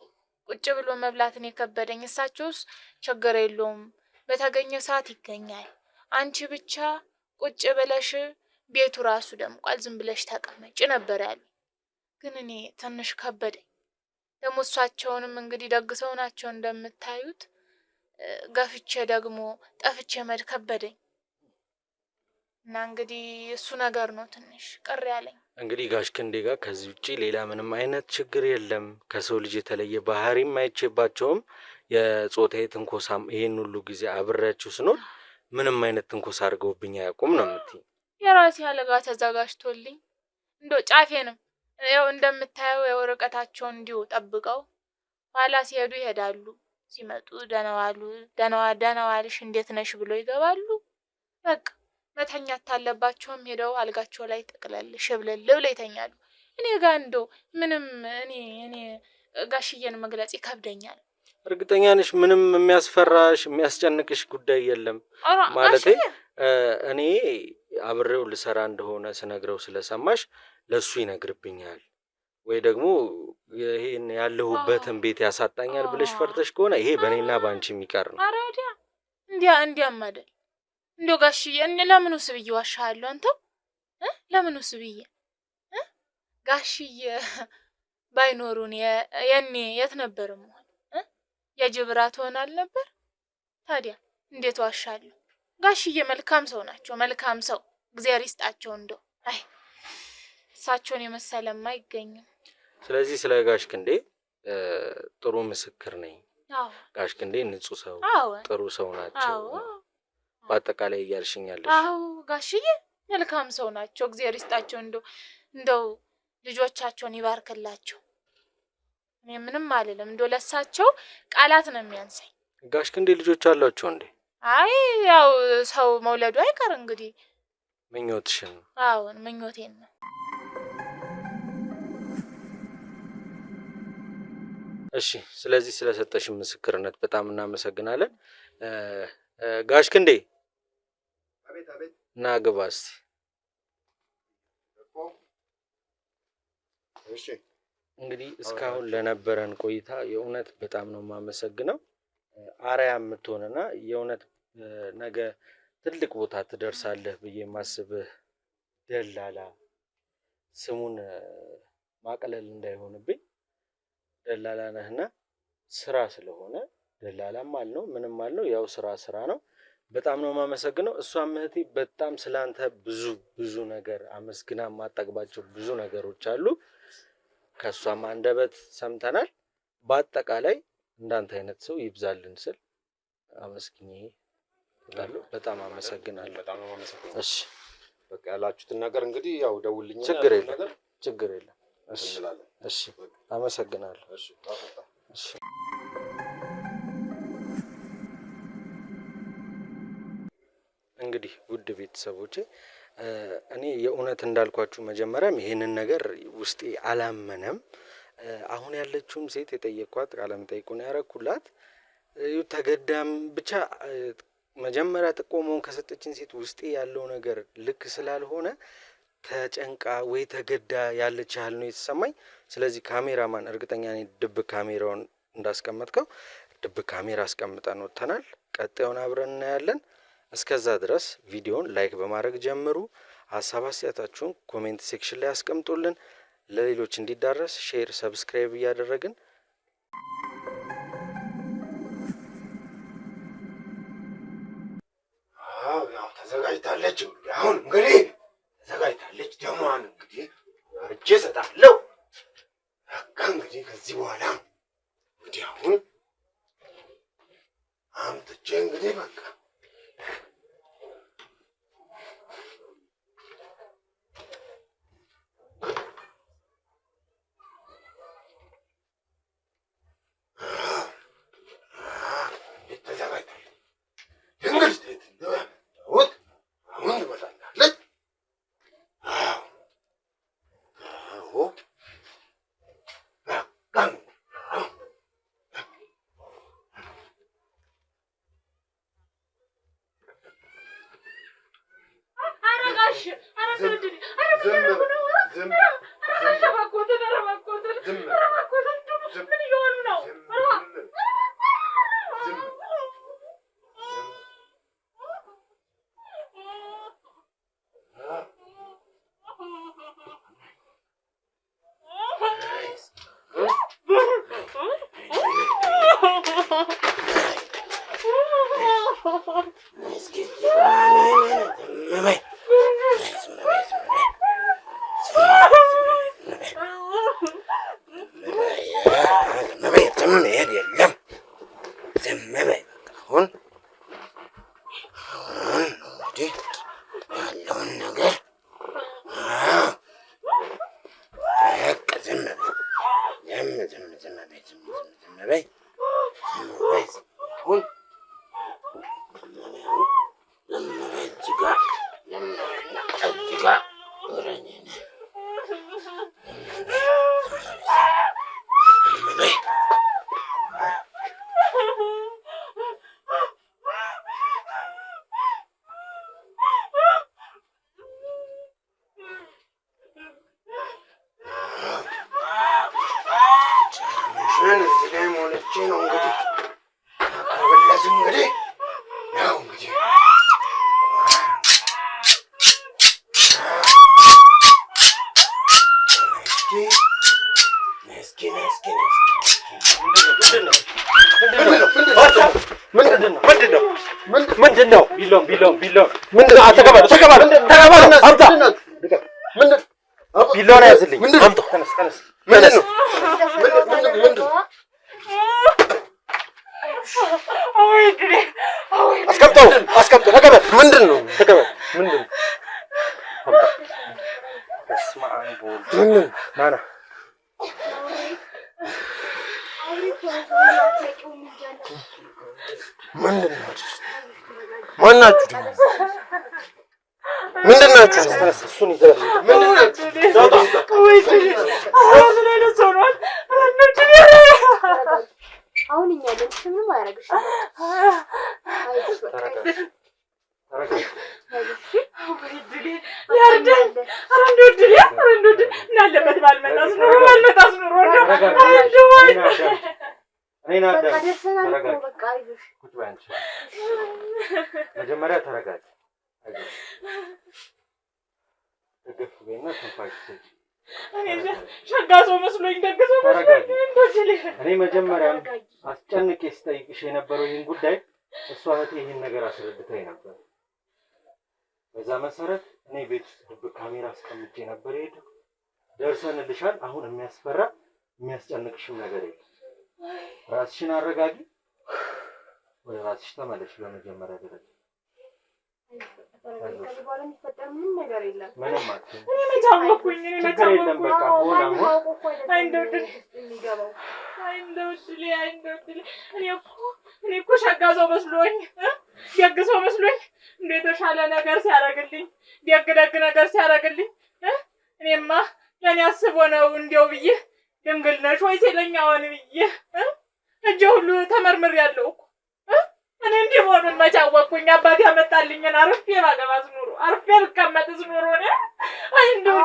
ቁጭ ብሎ መብላትን የከበደኝ። እሳቸውስ ችግር የለውም በተገኘ ሰዓት ይገኛል፣ አንቺ ብቻ ቁጭ ብለሽ ቤቱ ራሱ ደምቋል፣ ዝም ብለሽ ተቀመጭ ነበር ያሉ። ግን እኔ ትንሽ ከበደኝ። ደግሞ እሳቸውንም እንግዲህ ደግሰው ናቸው እንደምታዩት። ገፍቼ ደግሞ ጠፍቼ መድ ከበደኝ እና እንግዲህ እሱ ነገር ነው ትንሽ ቅር ያለኝ። እንግዲህ ጋሽ ክንዴ ጋር ከዚህ ውጪ ሌላ ምንም አይነት ችግር የለም። ከሰው ልጅ የተለየ ባህሪም አይቼባቸውም። የጾታዬ ትንኮሳም ይሄን ሁሉ ጊዜ አብሬያችሁ ስኖር ምንም አይነት ትንኮሳ አድርገውብኝ አያውቁም ነው የምትይኝ? የራሴ አልጋ ተዘጋጅቶልኝ እንደው ጫፌንም ያው እንደምታየው ያው ርቀታቸውን እንዲሁ ጠብቀው ኋላ ሲሄዱ ይሄዳሉ፣ ሲመጡ ደህና ዋልሽ እንዴት ነሽ ብሎ ይገባሉ። በቃ መተኛት ታለባቸውም ሄደው አልጋቸው ላይ ጥቅለል ሽብለል ብለው ይተኛሉ። እኔ ጋር እንደው ምንም እኔ ጋሽዬን መግለጽ ይከብደኛል። እርግጠኛ ነሽ ምንም የሚያስፈራሽ የሚያስጨንቅሽ ጉዳይ የለም? ማለቴ እኔ አብሬው ልሰራ እንደሆነ ስነግረው ስለሰማሽ ለሱ ይነግርብኛል ወይ ደግሞ ይሄን ያለሁበትን ቤት ያሳጣኛል ብለሽ ፈርተሽ ከሆነ ይሄ በእኔና ባንቺ የሚቀር ነው። ኧረ እንዲያም አይደል እንደው ጋሽዬ ለምን ውስብዬ ዋሻለሁ? አንተው ለምን ውስብዬ ጋሽዬ ባይኖሩን የኔ የት ነበርም የጅብራት ሆናል ነበር። ታዲያ እንዴት ዋሻለሁ? ጋሽዬ መልካም ሰው ናቸው። መልካም ሰው እግዚአብሔር ይስጣቸው። እንደው አይ እሳቸውን የመሰለማ አይገኝም። ስለዚህ ስለ ጋሽ ክንዴ ጥሩ ምስክር ነኝ። አዎ ጋሽ ክንዴ ንጹህ ሰው፣ አዎ ጥሩ ሰው ናቸው። በአጠቃላይ እያልሽኛለሽ? አዎ ጋሽዬ መልካም ሰው ናቸው። እግዚአብሔር ይስጣቸው። እንደው ልጆቻቸውን ይባርክላቸው። እኔ ምንም አልልም። እንደው ለሳቸው ቃላት ነው የሚያንሰኝ። ጋሽ ክንዴ ልጆች አሏቸው እንዴ? አይ ያው ሰው መውለዱ አይቀር እንግዲህ። ምኞትሽን ነው? አዎ ምኞቴን ነው። እሺ፣ ስለዚህ ስለሰጠሽ ምስክርነት በጣም እናመሰግናለን። ጋሽ ክንዴ ና ግባ እስቲ። እሺ እንግዲህ እስካሁን ለነበረን ቆይታ የእውነት በጣም ነው የማመሰግነው። አርአያ የምትሆንና የእውነት ነገ ትልቅ ቦታ ትደርሳለህ ብዬ የማስብህ ደላላ፣ ስሙን ማቅለል እንዳይሆንብኝ፣ ደላላ ነህና ስራ ስለሆነ ደላላም አልነው ምንም አልነው ያው ስራ ነው። በጣም ነው የማመሰግነው። እሷም እህቴ በጣም ስላንተ ብዙ ነገር አመስግና ማጠግባቸው ብዙ ነገሮች አሉ። ከሷም አንደበት ሰምተናል። በአጠቃላይ እንዳንተ አይነት ሰው ይብዛልን ስል አመስግኜ እላለሁ። በጣም አመሰግናለሁ። በጣም ነው የማመሰግነው። እሺ በቃ ያላችሁትን ነገር እንግዲህ ያው ደውልልኝ። ችግር የለም። እሺ እንላለን። እሺ አመሰግናለሁ። እሺ እሺ እንግዲህ ውድ ቤተሰቦቼ እኔ የእውነት እንዳልኳችሁ መጀመሪያም ይሄንን ነገር ውስጤ አላመነም። አሁን ያለችውም ሴት የጠየኳት ቃለ መጠይቁን ያረኩላት ተገዳም ብቻ መጀመሪያ ጥቆማውን ከሰጠችን ሴት ውስጤ ያለው ነገር ልክ ስላልሆነ ተጨንቃ ወይ ተገዳ ያለች ያህል ነው የተሰማኝ። ስለዚህ ካሜራማን እርግጠኛ ነኝ ድብቅ ካሜራውን እንዳስቀመጥከው ድብቅ ካሜራ አስቀምጠን ወጥተናል። ቀጣዩን አብረን እናያለን። እስከዛ ድረስ ቪዲዮውን ላይክ በማድረግ ጀምሩ። ሀሳብ አስተያየታችሁን ኮሜንት ሴክሽን ላይ አስቀምጡልን። ለሌሎች እንዲዳረስ ሼር፣ ሰብስክራይብ እያደረግን ያው ተዘጋጅታለች። አሁን እንግዲህ ተዘጋጅታለች። ደሟን እንግዲህ አርጄ እሰጣለሁ። በቃ እንግዲህ ከዚህ በኋላ እንግዲህ አሁን አምጥቼ እንግዲህ በቃ ምንድነው? ቢላው ምንድነው? ተቀበል አምጣ። ቢላውን ያዝልኝ አምጣ። ተነስ። ምንድነው? አስቀምጠው። ተቀበል። ምንድነው? አምጣ። በስመ አብ ወልድ ናና ምንድናችሁ? እሱን ይዘህ አሁን እኛ ምንም አያረግሽም። መጀመሪያ ተረጋጊ። እግፍ በይና ትንፋሽ እኔ ሸጋ ሰው መስሎኝ ደግ ሰው መስሎኝ እንደዚህ እኔ መጀመሪያም አስጨንቄ ስጠይቅሽ የነበረው ይህን ጉዳይ እሷ እህቴ ይህን ነገር አስረድታኝ ነበር። በዛ መሰረት እኔ ቤት ውስጥ ድብቅ ካሜራ አስቀምጬ ነበር የሄድኩት። ደርሰንልሻል። አሁን የሚያስፈራ የሚያስጨንቅሽም ነገር የለም። ራስሽን አረጋጊ፣ ወደ ራስሽ ተመለሽ። በመጀመሪያ ደረጃ ከዚህ በኋላ የሚፈጠር ምንም ነገር የለም። ምንም አትሆንም። እኔ መቻወኩኝ ችግር የለም። በቃ ሆነ እኔ እኮ ሸጋ ሰው መስሎኝ ደግ ሰው መስሎኝ እንደ የተሻለ ነገር ሲያደርግልኝ ደግ ነገር ሲያደርግልኝ እኔማ ለእኔ አስቦ ነው እንዲያው ብዬ ድንግል ነሽ ወይ ሲለኝ አዎን ብዬ እጄ ሁሉ ተመርምሬያለሁ እኮ እኔ እንዲህ መሆኑን መቻወኩኝ። አባቴ ያመጣልኝን አርፌ ባገባስ ኑሮ አርፌ ልቀመጥስ ኑሮ ነው። አይ እንደው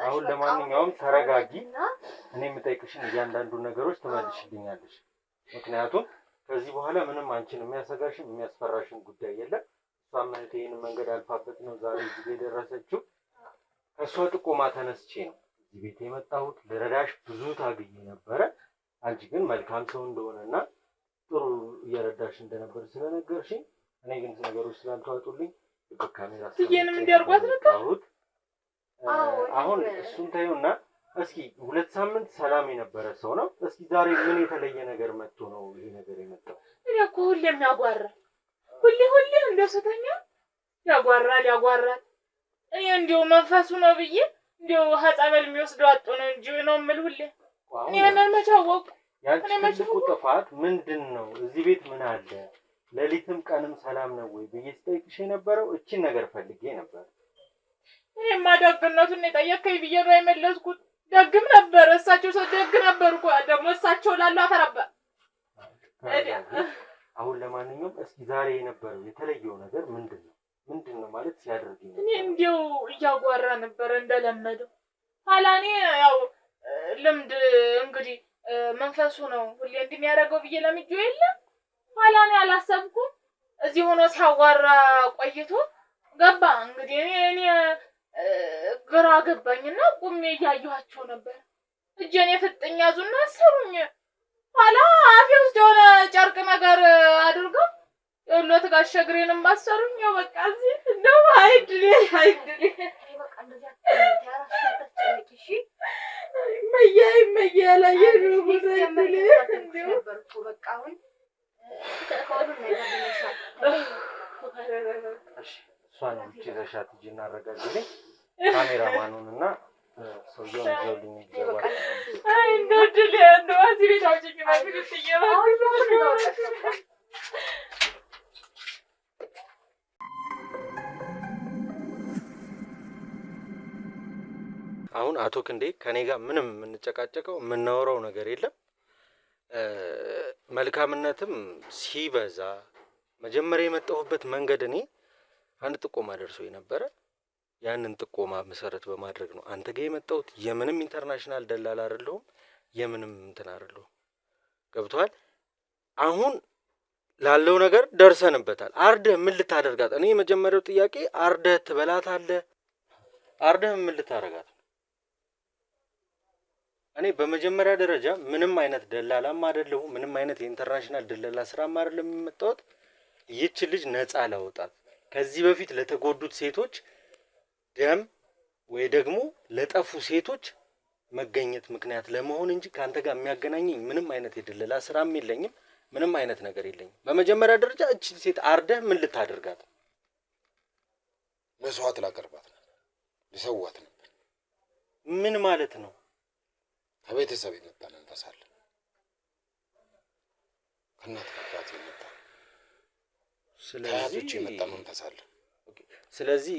አሁን ለማንኛውም ተረጋጊ። እኔ የምጠይቅሽን እያንዳንዱ ነገሮች ትመልሽልኛለሽ። ምክንያቱም ከዚህ በኋላ ምንም አንቺን የሚያሰጋሽም የሚያስፈራሽም ጉዳይ የለም። እሷም እህቴ ይህን መንገድ አልፋበት ነው ዛሬ እዚህ የደረሰችው። ከእሷ ጥቆማ ተነስቼ ነው እዚህ ቤት የመጣሁት። ልረዳሽ ብዙ ታግዬ ነበረ። አንቺ ግን መልካም ሰው እንደሆነና ጥሩ እየረዳሽ እንደነበር ስለነገርሽኝ እኔ ግን ነገሮች ስላልተዋጡልኝ በካሜራ ትየንም እንዲያርጓት ነበር። አሁን እሱን ታዩና እስኪ 2 ሳምንት ሰላም የነበረ ሰው ነው። እስኪ ዛሬ ምን የተለየ ነገር መጥቶ ነው ይሄ ነገር የመጣው? እኔ እኮ ሁሌም ያጓራል። ሁሌ እንደሰተኛ ያጓራል። እኔ እንዲሁ መንፈሱ ነው ብዬ እንዲሁ ሀጻበል የሚወስደው አጥቶ ነው እንጂ ነው የምል ሁሌ እኔ ምን መቻወቅ ያንቺ ትልቁ ጥፋት ምንድን ነው? እዚህ ቤት ምን አለ? ሌሊትም ቀንም ሰላም ነው ወይ ብዬ ስጠይቅሽ የነበረው እቺን ነገር ፈልጌ ነበር። እኔማ ደግነቱን የጠየቀኝ ብዬ ነው የመለስኩት። ደግም ነበር እሳቸው ሰው ደግ ነበር እኮ ደግሞ እሳቸው ላሉ አፈረባ። አሁን ለማንኛውም እስኪ ዛሬ የነበረው የተለየው ነገር ምንድን ነው ማለት ሲያደርግኝ? እኔ እንዲው እያጓራ ነበር እንደለመደው። ኋላኔ ያው ልምድ እንግዲህ መንፈሱ ነው ሁሌ እንደሚያደርገው ብዬ ለምጆ የለም። ኋላኔ አላሰብኩም። እዚህ ሆኖ ሲያጓራ ቆይቶ ገባ። እንግዲህ እኔ ግራ ገባኝና ቁሜ እያየኋቸው ነበር። እጄን የፍጥኝ ያዙና አሰሩኝ። ኋላ አፌ ውስጥ የሆነ ጨርቅ ነገር አድርገው የሁለት ጋሻ እግሬንም ባሰሩኝ። በቃ እዚህ እንደው አይድሌ በቃ እንደዚህ አትጨነቂ እሺ። መያ ላይ የሩ ጉዳይ ነበርኩ። በቃ አሁን ከሁሉ ነገር ይነሳል። እሺ እሷን ብቻ ዘሻት እጂ እናረጋግልኝ። ካሜራማኑንና ሰውየውን ይዘውልኝ ይገባል። አይ እንደው ድል እንደው እዚህ ቤት አውጪኝ ማለት ነው። አሁን አቶ ክንዴ ከኔ ጋር ምንም የምንጨቃጨቀው የምናወራው ነገር የለም። መልካምነትም ሲበዛ መጀመሪያ የመጣሁበት መንገድ እኔ አንድ ጥቆማ ደርሶኝ ነበረ። ያንን ጥቆማ መሰረት በማድረግ ነው አንተ ጋር የመጣሁት። የምንም ኢንተርናሽናል ደላላ አይደለሁም፣ የምንም እንትን አይደለሁም። ገብቶሃል? አሁን ላለው ነገር ደርሰንበታል። አርደህ ምን ልታደርጋት? እኔ የመጀመሪያው ጥያቄ አርደህ ትበላታለህ? አርደህ ምን ልታደርጋት? እኔ በመጀመሪያ ደረጃ ምንም አይነት ደላላም አይደለሁም፣ ምንም አይነት የኢንተርናሽናል ደላላ ስራም አይደለም የመጣሁት። ይህች ልጅ ነፃ ላውጣት፣ ከዚህ በፊት ለተጎዱት ሴቶች ደም ወይ ደግሞ ለጠፉ ሴቶች መገኘት ምክንያት ለመሆን እንጂ ካንተ ጋር የሚያገናኘኝ ምንም አይነት የደላላ ስራም የለኝም፣ ምንም አይነት ነገር የለኝም። በመጀመሪያ ደረጃ እቺ ሴት አርደህ ምን ልታደርጋት? መስዋዕት ላቀርባት ነበር፣ ልሰዋት ነበር። ምን ማለት ነው? ከቤተሰብ የመጣ መንፈስ አለ፣ ከእናት አባት የመጣ ከአያቶች የመጣ መንፈስ አለ። ስለዚህ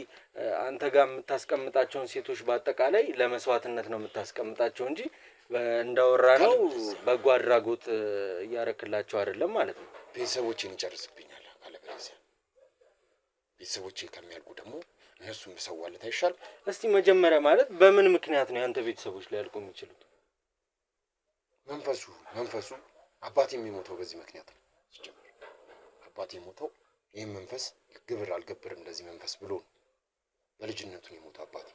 አንተ ጋር የምታስቀምጣቸውን ሴቶች በአጠቃላይ ለመስዋዕትነት ነው የምታስቀምጣቸው እንጂ እንዳወራ ነው በጎ አድራጎት እያረክላቸው አይደለም ማለት ነው። ቤተሰቦቼን ይጨርስብኛል። ካለበለዚያ ቤተሰቦቼ ከሚያልቁ ደግሞ እነሱን ብሰዋለት አይሻል? እስቲ መጀመሪያ ማለት በምን ምክንያት ነው ያንተ ቤተሰቦች ሊያልቁ የሚችሉት? መንፈሱ አባቴ የሚሞተው በዚህ ምክንያት ነው። ሲጀምር አባቴ ሞተው ይህን መንፈስ ግብር አልገብርም እንደዚህ መንፈስ ብሎ ነው በልጅነቱ ነው የሞተው አባቴ።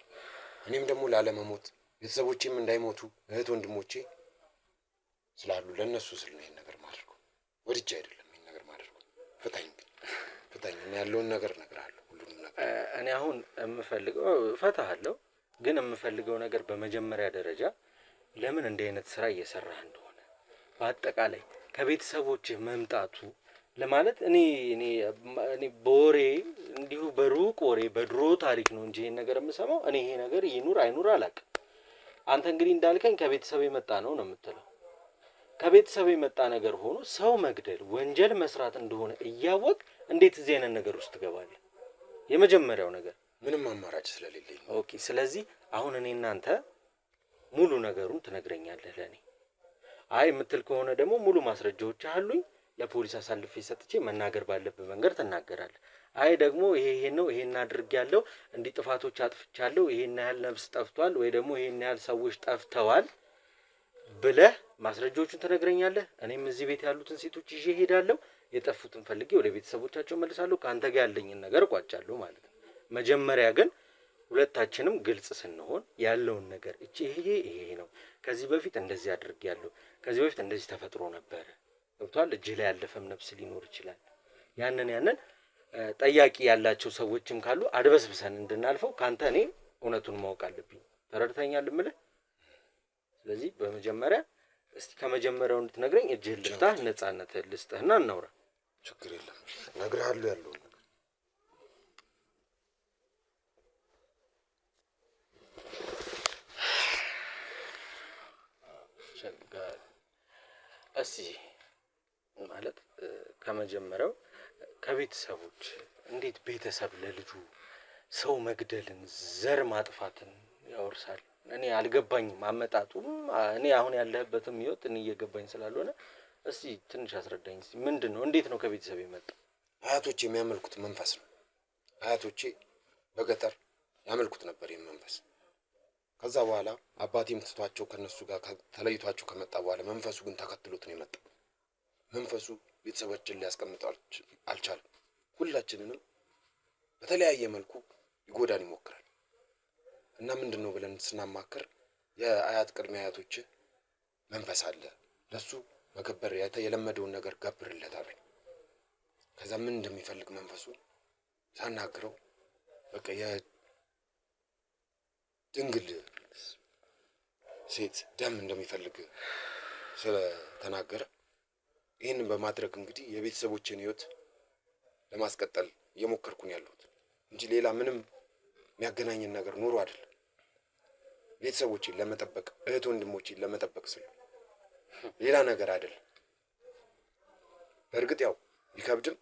እኔም ደግሞ ላለመሞት ቤተሰቦቼም እንዳይሞቱ እህት ወንድሞቼ ስላሉ ለነሱ ስል ነው ይሄን ነገር ማድረግ። ወድጄ አይደለም ይሄን ነገር ማድረግ። ፍታኝ እና ያለውን ነገር እነግርሃለሁ ሁሉንም ነገር። እኔ አሁን የምፈልገው እፈታሃለሁ፣ ግን የምፈልገው ነገር በመጀመሪያ ደረጃ ለምን እንዲህ አይነት ስራ እየሰራህ እንደሆነ በአጠቃላይ ከቤተሰቦችህ መምጣቱ ለማለት እኔ በወሬ እንዲሁ በሩቅ ወሬ በድሮ ታሪክ ነው እንጂ ይሄን ነገር የምሰማው እኔ ይሄ ነገር ይኑር አይኑር አላውቅም። አንተ እንግዲህ እንዳልከኝ ከቤተሰብ የመጣ ነው የምትለው። ከቤተሰብ የመጣ ነገር ሆኖ ሰው መግደል ወንጀል መስራት እንደሆነ እያወቅ እንዴት እዚህ አይነት ነገር ውስጥ ትገባለህ? የመጀመሪያው ነገር ምንም አማራጭ ስለሌለኝ። ኦኬ፣ ስለዚህ አሁን እኔ እናንተ ሙሉ ነገሩን ትነግረኛለህ ለኔ። አይ የምትል ከሆነ ደግሞ ሙሉ ማስረጃዎች አሉኝ ለፖሊስ አሳልፌ ሰጥቼ መናገር ባለብህ መንገድ ትናገራለህ። አይ ደግሞ ይሄ ነው ይሄን አድርጌያለሁ፣ እንዲህ ጥፋቶች አጥፍቻለሁ፣ ይሄን ያህል ነፍስ ጠፍቷል ወይ ደግሞ ይሄን ያህል ሰዎች ጠፍተዋል ብለህ ማስረጃዎቹን ትነግረኛለህ። እኔም እዚህ ቤት ያሉትን ሴቶች ይዤ ሄዳለሁ፣ የጠፉትን ፈልጌ ወደ ቤተሰቦቻቸው መልሳለሁ፣ ካንተ ጋር ያለኝን ነገር ቋጫለሁ ማለት ነው። መጀመሪያ ግን ሁለታችንም ግልጽ ስንሆን ያለውን ነገር ይሄ ነው፣ ከዚህ በፊት እንደዚህ አድርጌያለሁ፣ ከዚህ በፊት እንደዚህ ተፈጥሮ ነበር፣ ገብቷል፣ እጅ ላይ ያለፈም ነፍስ ሊኖር ይችላል። ያንን ጠያቂ ያላቸው ሰዎችም ካሉ አድበስብሰን እንድናልፈው ካንተ እኔ እውነቱን ማወቅ አለብኝ። ተረድተኛል እምልህ? ስለዚህ በመጀመሪያ እስቲ ከመጀመሪያው እንድትነግረኝ እጅህን ልፍታህ፣ ነፃነትህን ልስጥህና እናውራ። ችግር የለም እነግርሃለሁ ያለውን ነገር። እስቲ ማለት ከመጀመሪያው ከቤተሰቦች እንዴት ቤተሰብ ለልጁ ሰው መግደልን ዘር ማጥፋትን ያወርሳል? እኔ አልገባኝም አመጣጡም። እኔ አሁን ያለህበትም ህይወት እኔ እየገባኝ ስላልሆነ እስቲ ትንሽ አስረዳኝ። እስቲ ምንድነው? እንዴት ነው ከቤተሰብ የመጣው? አያቶቼ የሚያመልኩት መንፈስ ነው። አያቶቼ በገጠር ያመልኩት ነበር ይህን መንፈስ። ከዛ በኋላ አባቴም ትቷቸው ከነሱ ጋር ተለይቷቸው ከመጣ በኋላ መንፈሱ ግን ተከትሎት ነው የመጣው። መንፈሱ ቤተሰቦችን ሊያስቀምጠው አልቻለም። ሁላችንንም በተለያየ መልኩ ሊጎዳን ይሞክራል። እና ምንድነው ብለን ስናማክር የአያት ቅድመ አያቶች መንፈስ አለ፣ ለሱ መገበር የለመደውን ነገር ገብርለታል። ከዛ ምን እንደሚፈልግ መንፈሱ ሳናግረው በቃ የድንግል ሴት ደም እንደሚፈልግ ስለተናገረ ይህንን በማድረግ እንግዲህ የቤተሰቦችን ህይወት ለማስቀጠል እየሞከርኩን ያለሁት እንጂ ሌላ ምንም የሚያገናኝን ነገር ኑሮ አይደለም። ቤተሰቦችን ለመጠበቅ እህት ወንድሞችን ለመጠበቅ ስለ ሌላ ነገር አይደለም። በእርግጥ ያው ቢከብድም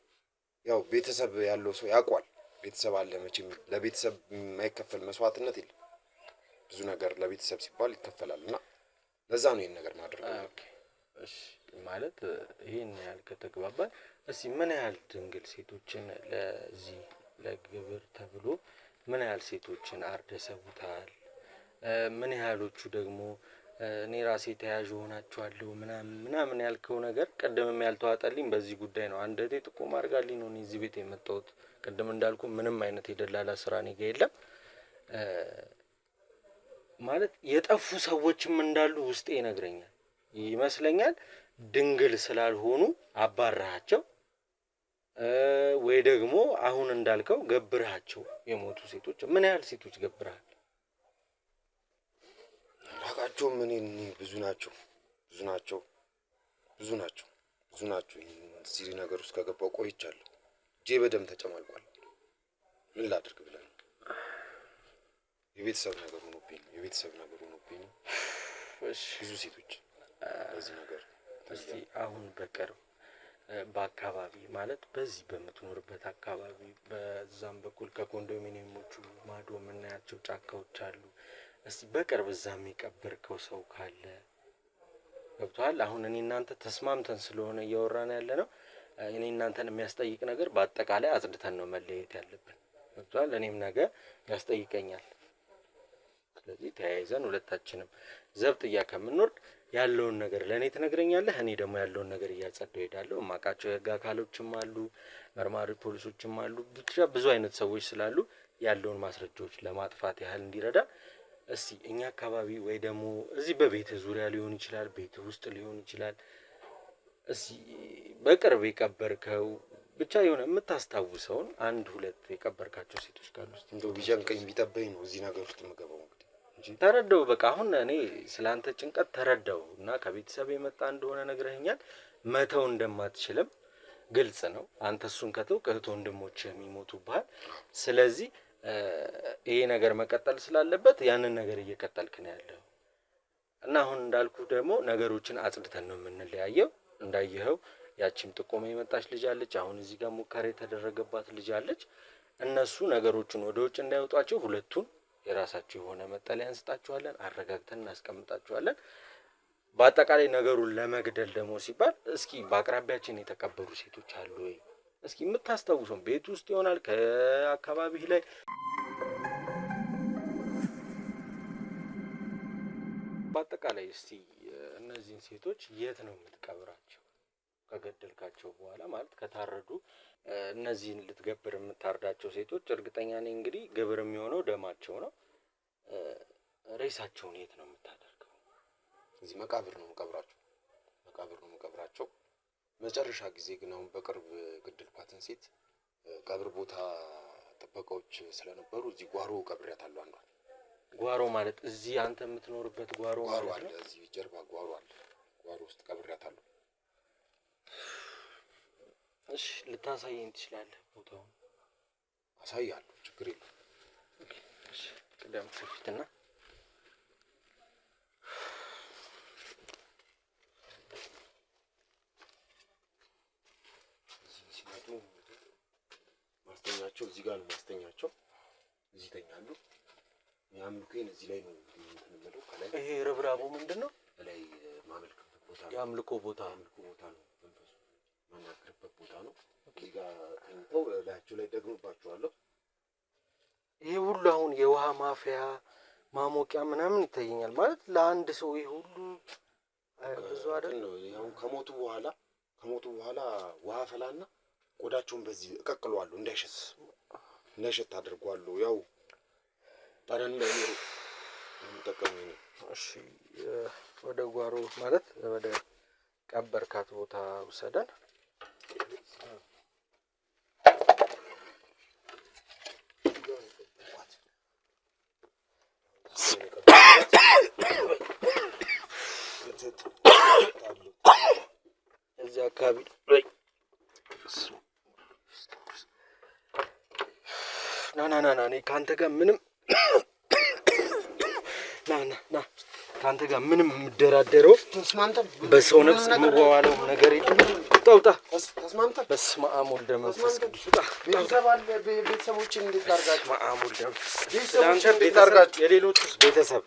ያው ቤተሰብ ያለው ሰው ያውቋል። ቤተሰብ አለ መቼም ለቤተሰብ የማይከፈል መስዋዕትነት የለም። ብዙ ነገር ለቤተሰብ ሲባል ይከፈላል እና ለዛ ነው ይሄን ነገር ማድረግ። ኦኬ እሺ፣ ማለት ይሄን ያህል ከተግባባን እስቲ ምን ያህል ድንግል ሴቶችን ለዚህ ለግብር ተብሎ ምን ያህል ሴቶችን አርደሰውታል? ምን ያህሎቹ ደግሞ እኔ ራሴ ተያዥ ሆናቸዋለሁ ምናምን ያልከው ነገር ቀደምም ያልተዋጠልኝ በዚህ ጉዳይ ነው። አንድ እህቴ ጥቆማ አድርጋልኝ ነው እዚህ ቤት የመጣሁት። ቀደም እንዳልኩ ምንም አይነት የደላላ ስራ እኔ ጋር የለም። ማለት የጠፉ ሰዎችም እንዳሉ ውስጤ ይነግረኛል ይመስለኛል። ድንግል ስላልሆኑ አባራቸው ወይ ደግሞ አሁን እንዳልከው ገብራቸው የሞቱ ሴቶች ምን ያህል ሴቶች ገብራል? አላቃቸውም። እኔ ብዙ ናቸው። እዚህ ነገር ውስጥ ከገባው ቆይቻለሁ። እጄ በደም ተጨማልቋል። ምን ላድርግ ብለህ ነው? የቤተሰብ ነገር ሆኖብኝ ብዙ ሴቶች በዚህ ነገር። እስቲ አሁን በቅርብ በአካባቢ ማለት በዚህ በምትኖርበት አካባቢ በዛም በኩል ከኮንዶሚኒየሞቹ ማዶ የምናያቸው ጫካዎች አሉ። እስቲ በቅርብ እዛም የቀበርከው ሰው ካለ ገብቶሃል? አሁን እኔ እናንተ ተስማምተን ስለሆነ እያወራን ያለ ነው። እኔ እናንተን የሚያስጠይቅ ነገር በአጠቃላይ አጽድተን ነው መለየት ያለብን። ገብቶሃል? እኔም ነገ ያስጠይቀኛል። ስለዚህ ተያይዘን ሁለታችንም ዘብጥያ ከምንወርድ ያለውን ነገር ለእኔ ትነግረኛለህ፣ እኔ ደግሞ ያለውን ነገር እያጸደው ሄዳለሁ። የማውቃቸው የህግ አካሎችም አሉ፣ መርማሪ ፖሊሶችም አሉ፣ ብቻ ብዙ አይነት ሰዎች ስላሉ ያለውን ማስረጃዎች ለማጥፋት ያህል እንዲረዳ እስቲ እኛ አካባቢ ወይ ደግሞ እዚህ በቤት ዙሪያ ሊሆን ይችላል፣ ቤት ውስጥ ሊሆን ይችላል፣ እስቲ በቅርብ የቀበርከው ብቻ የሆነ የምታስታውሰውን አንድ ሁለት የቀበርካቸው ሴቶች ካሉ እስቲ እንደው ቢጨንቀኝ ቢጠበኝ ነው እዚህ ነገር ውስጥ የምገባው እንጂ ተረዳው። በቃ አሁን እኔ ስላንተ ጭንቀት ተረዳው እና ከቤተሰብ የመጣ እንደሆነ ነግረኸኛል። መተው እንደማትችልም ግልጽ ነው። አንተ እሱን ከተው እህት ወንድሞች የሚሞቱብሃል። ስለዚህ ይሄ ነገር መቀጠል ስላለበት ያንን ነገር እየቀጠልክ ነው ያለው እና አሁን እንዳልኩ ደግሞ ነገሮችን አጽድተን ነው የምንለያየው። እንዳየኸው ያቺም ጥቆማ የመጣች ልጅ አለች፣ አሁን እዚህ ጋር ሙከራ የተደረገባት ልጅ አለች። እነሱ ነገሮችን ወደ ውጭ እንዳይወጧቸው ሁለቱን የራሳቸው የሆነ መጠለያ እንስጣቸዋለን፣ አረጋግተን እናስቀምጣቸዋለን። በአጠቃላይ ነገሩን ለመግደል ደግሞ ሲባል እስኪ በአቅራቢያችን የተቀበሩ ሴቶች አሉ ወይ? እስኪ የምታስታውሰው ቤት ውስጥ ይሆናል ከአካባቢህ ላይ በአጠቃላይ እስቲ እነዚህን ሴቶች የት ነው የምትቀብራቸው? ከገደልካቸው በኋላ ማለት ከታረዱ እነዚህን ልትገብር የምታርዳቸው ሴቶች እርግጠኛ ነኝ እንግዲህ ግብር የሚሆነው ደማቸው ነው። ሬሳቸውን የት ነው የምታደርገው? እዚህ መቃብር ነው የምቀብራቸው። መጨረሻ ጊዜ ግን አሁን በቅርብ ገደልኳትን ሴት ቀብር ቦታ ጥበቃዎች ስለነበሩ እዚህ ጓሮ ቀብሬያታለሁ። አንዷን ጓሮ ማለት እዚህ አንተ የምትኖርበት ጓሮ አለ፣ እዚህ ጀርባ ጓሮ አለ። ጓሮ ውስጥ ቀብሬያታለሁ። እሺ ልታሳየኝ ትችላለህ? ቦታውን አሳያለሁ፣ ችግር የለም። እሺ ቅደም ከፊትና ሲመጡ ማስተኛቸው እዚህ ጋር ነው ማስተኛቸው። እዚህ ተኛሉ። ያምልኮን እዚህ ላይ ነው የምንለው። ከላይ ይሄ ረብራቡ ምንድነው? ላይ ማመልከበት ቦታ ነው። የአምልኮ ቦታ ነው። መንፈሱ ማናገርበት ቦታ ነው። እዚህ ጋር ተኝተው ላያቸው ላይ ደግሞባቸዋለሁ። ይሄ ሁሉ አሁን የውሃ ማፍያ ማሞቂያ ምናምን ይታየኛል። ማለት ለአንድ ሰው ይሄ ሁሉ ብዙ አይደል? ያው ከሞቱ በኋላ ውሃ ፈላና ቆዳቸውን በዚህ እቀቅለዋለሁ እንዳይሸት አድርጓለሁ። ያው ጠረን ላይ ነው የምጠቀመው ነው። እሺ ወደ ጓሮ ማለት ወደ ቀበርካት ቦታ ውሰደን። እዚህ አካባቢ ና እኔ ከአንተ ጋር ምንም ና ከአንተ ጋር ምንም የምደራደረው በሰው ነፍስ የምዋዋለው ነገር የለም። ውጣ። በስመ አብ ወወልድ ወመንፈስ ቅዱስ። ቤተሰቦችን እንዴት ላድርጋቸው? በስመ አብ ወወልድ ወመንፈስ ቅዱስ። ለአንተ ቤተሰብ የሌሎቹስ ቤተሰብ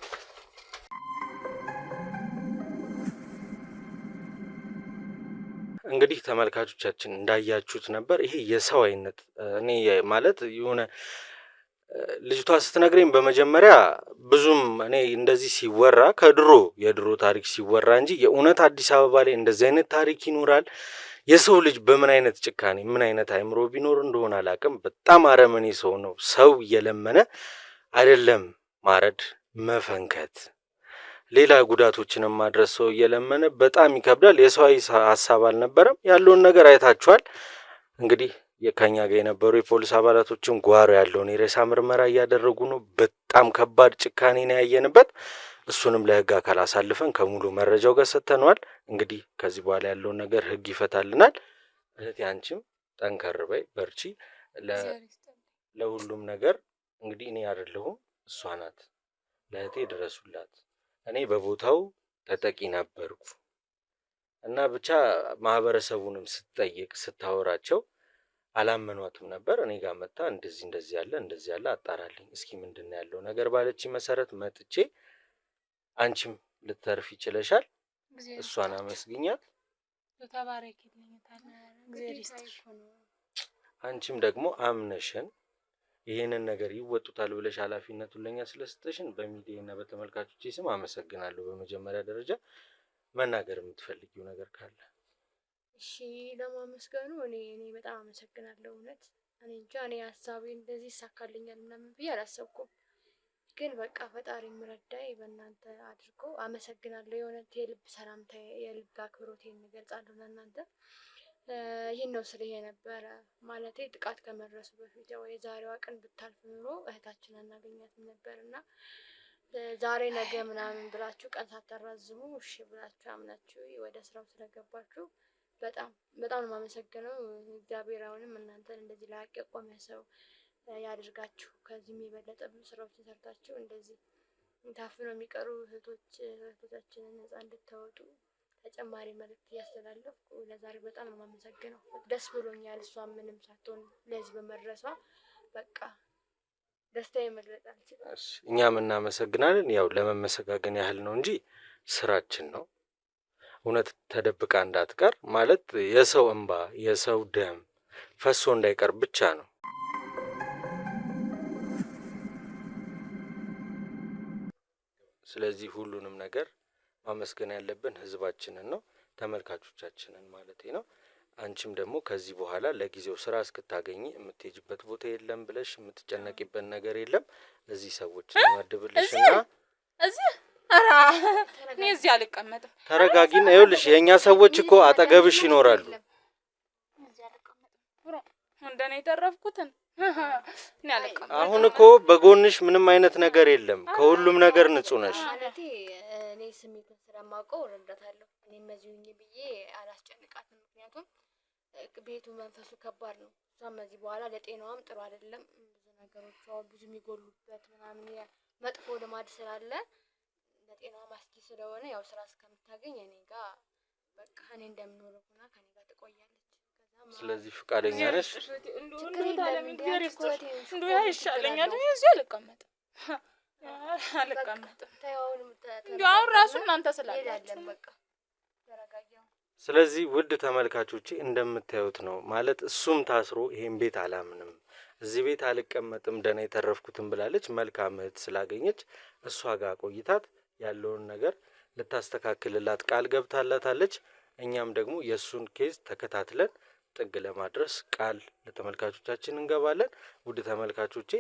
እንግዲህ ተመልካቾቻችን እንዳያችሁት ነበር። ይሄ የሰው አይነት እኔ ማለት የሆነ ልጅቷ ስትነግረኝ በመጀመሪያ ብዙም እኔ እንደዚህ ሲወራ የድሮ ታሪክ ሲወራ እንጂ የእውነት አዲስ አበባ ላይ እንደዚህ አይነት ታሪክ ይኖራል? የሰው ልጅ በምን አይነት ጭካኔ ምን አይነት አይምሮ ቢኖር እንደሆነ አላውቅም። በጣም አረመኔ ሰው ነው። ሰው እየለመነ አይደለም ማረድ፣ መፈንከት፣ ሌላ ጉዳቶችንም ማድረስ ሰው እየለመነ በጣም ይከብዳል። የሰው ሀሳብ አልነበረም። ያለውን ነገር አይታችኋል። እንግዲህ ከኛ ጋር የነበሩ የፖሊስ አባላቶችን ጓሮ ያለውን የሬሳ ምርመራ እያደረጉ ነው። በጣም ከባድ ጭካኔ ነው ያየንበት። እሱንም ለህግ አካል አሳልፈን ከሙሉ መረጃው ጋር ሰጥተነዋል። እንግዲህ ከዚህ በኋላ ያለውን ነገር ህግ ይፈታልናል። እህቴ አንቺም ጠንከር በይ፣ በርቺ። ለሁሉም ነገር እንግዲህ እኔ አይደለሁም እሷ ናት። ለእህቴ ድረሱላት። እኔ በቦታው ተጠቂ ነበርኩ እና ብቻ ማህበረሰቡንም ስትጠይቅ ስታወራቸው አላመኗትም ነበር። እኔ ጋር መጣ እንደዚህ ያለ አጣራልኝ እስኪ ምንድነው ያለው ነገር ባለች መሰረት መጥቼ አንቺም ልትተርፍ ይችላል። እሷን አመስግኛት። አንቺም ደግሞ አምነሽን ይሄንን ነገር ይወጡታል ብለሽ ኃላፊነቱን ለኛ ስለሰጠሽን በሚዲያና በተመልካቾች ስም አመሰግናለሁ። በመጀመሪያ ደረጃ መናገር የምትፈልጊው ነገር ካለ? እሺ ለማመስገኑ እኔ በጣም አመሰግናለሁ። እውነት እኔ እንጃ እኔ ሀሳቤ እንደዚህ ይሳካልኛል ምናምን ብዬ አላሰብኩም። ግን በቃ ፈጣሪ ምረዳይ በእናንተ አድርጎ አመሰግናለሁ። የሆነ የልብ ሰላምታ የልብ አክብሮቴን እገልጻለሁ ለእናንተ። ይህን ነው ስለ የነበረ ማለቴ ጥቃት ከመድረሱ በፊት ያው የዛሬዋ ቀን ብታልፍ ኑሮ እህታችን አናገኛትም ነበር እና ዛሬ ነገ ምናምን ብላችሁ ቀን ሳታራዝሙ እሺ ብላችሁ አምናችሁ ወደ ስራው ስለገባችሁ በጣም በጣም ነው የማመሰግነው። እግዚአብሔር አሁንም እናንተን እንደዚህ ለሀቅ የቆመ ሰው ያድርጋችሁ። ከዚህም የበለጠ ብዙ ስራዎችን ሰርታችሁ እንደዚህ ታፍነው የሚቀሩ እህቶቻችንን ነፃ እንድታወጡ ተጨማሪ መልእክት እያስተላለፍኩ ለዛሬ በጣም ነው የማመሰግነው። ደስ ብሎኛል። እሷም ምንም ሳትሆን ለዚህ በመድረሷ በቃ ደስታዬ መግለጽ አልችልም። እኛም እናመሰግናለን። ያው ለመመሰጋገን ያህል ነው እንጂ ስራችን ነው። እውነት ተደብቃ እንዳትቀር ማለት የሰው እንባ የሰው ደም ፈሶ እንዳይቀር ብቻ ነው። ስለዚህ ሁሉንም ነገር ማመስገን ያለብን ህዝባችንን ነው፣ ተመልካቾቻችንን ማለት ነው። አንቺም ደግሞ ከዚህ በኋላ ለጊዜው ስራ እስክታገኝ የምትሄጅበት ቦታ የለም ብለሽ የምትጨነቂበት ነገር የለም። እዚህ ሰዎች እንመድብልሽና እዚህ ኧረ እኔ እዚህ አልቀመጥም። ተረጋጊና፣ ይኸውልሽ የእኛ ሰዎች እኮ አጠገብሽ ይኖራሉ። እዚህ አልቀመጥም። እንደኔ የተረፍኩትን እኔ አልቀመጥም። አሁን እኮ በጎንሽ ምንም አይነት ነገር የለም። ከሁሉም ነገር ንጹህ ነሽ። ማለቴ እኔ ስሜትን ስለማውቀው እረዳታለሁ። እኔም እዚሁ ብዬ አላስጨንቃትም። ምክንያቱም ቤቱ መንፈሱ ከባድ ነው። እሷም ከዚህ በኋላ ለጤናዋም ጥሩ አይደለም። ብዙ ነገሮቿ ብዙ የሚጎሉበት ምናምን መጥፎ ልማድ ስላለ ለጤናዋ አስጊ ስለሆነ ያው ስራ እስከምታገኝ እኔ ጋር በቃ እኔ እንደምኖረው ሆና ከኔ ጋር ትቆያለች። ስለዚህ ፍቃደኛ ነሽ? እንደው ይሻለኛል። እኔ እዚህ አልቀመጥም አልቀመጥም። እንደው አሁን ራሱ እናንተ ስላላችሁ በቃ ተረጋጊው። ስለዚህ ውድ ተመልካቾቼ እንደምታዩት ነው ማለት እሱም ታስሮ ይሄን ቤት አላምንም እዚህ ቤት አልቀመጥም ደህና የተረፍኩትን ብላለች። መልካም እህት ስላገኘች እሷ ጋር ቆይታት ያለውን ነገር ልታስተካክልላት ቃል ገብታላታለች። እኛም ደግሞ የሱን ኬዝ ተከታትለን ጥግ ለማድረስ ቃል ለተመልካቾቻችን እንገባለን። ውድ ተመልካቾቼ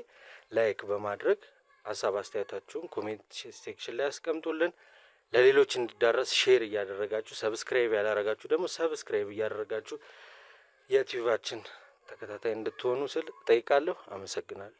ላይክ በማድረግ ሀሳብ አስተያየታችሁን ኮሜንት ሴክሽን ላይ አስቀምጡልን። ለሌሎች እንዲዳረስ ሼር እያደረጋችሁ ሰብስክራይብ ያላረጋችሁ ደግሞ ሰብስክራይብ እያደረጋችሁ የዩቲዩባችን ተከታታይ እንድትሆኑ ስል ጠይቃለሁ። አመሰግናለሁ።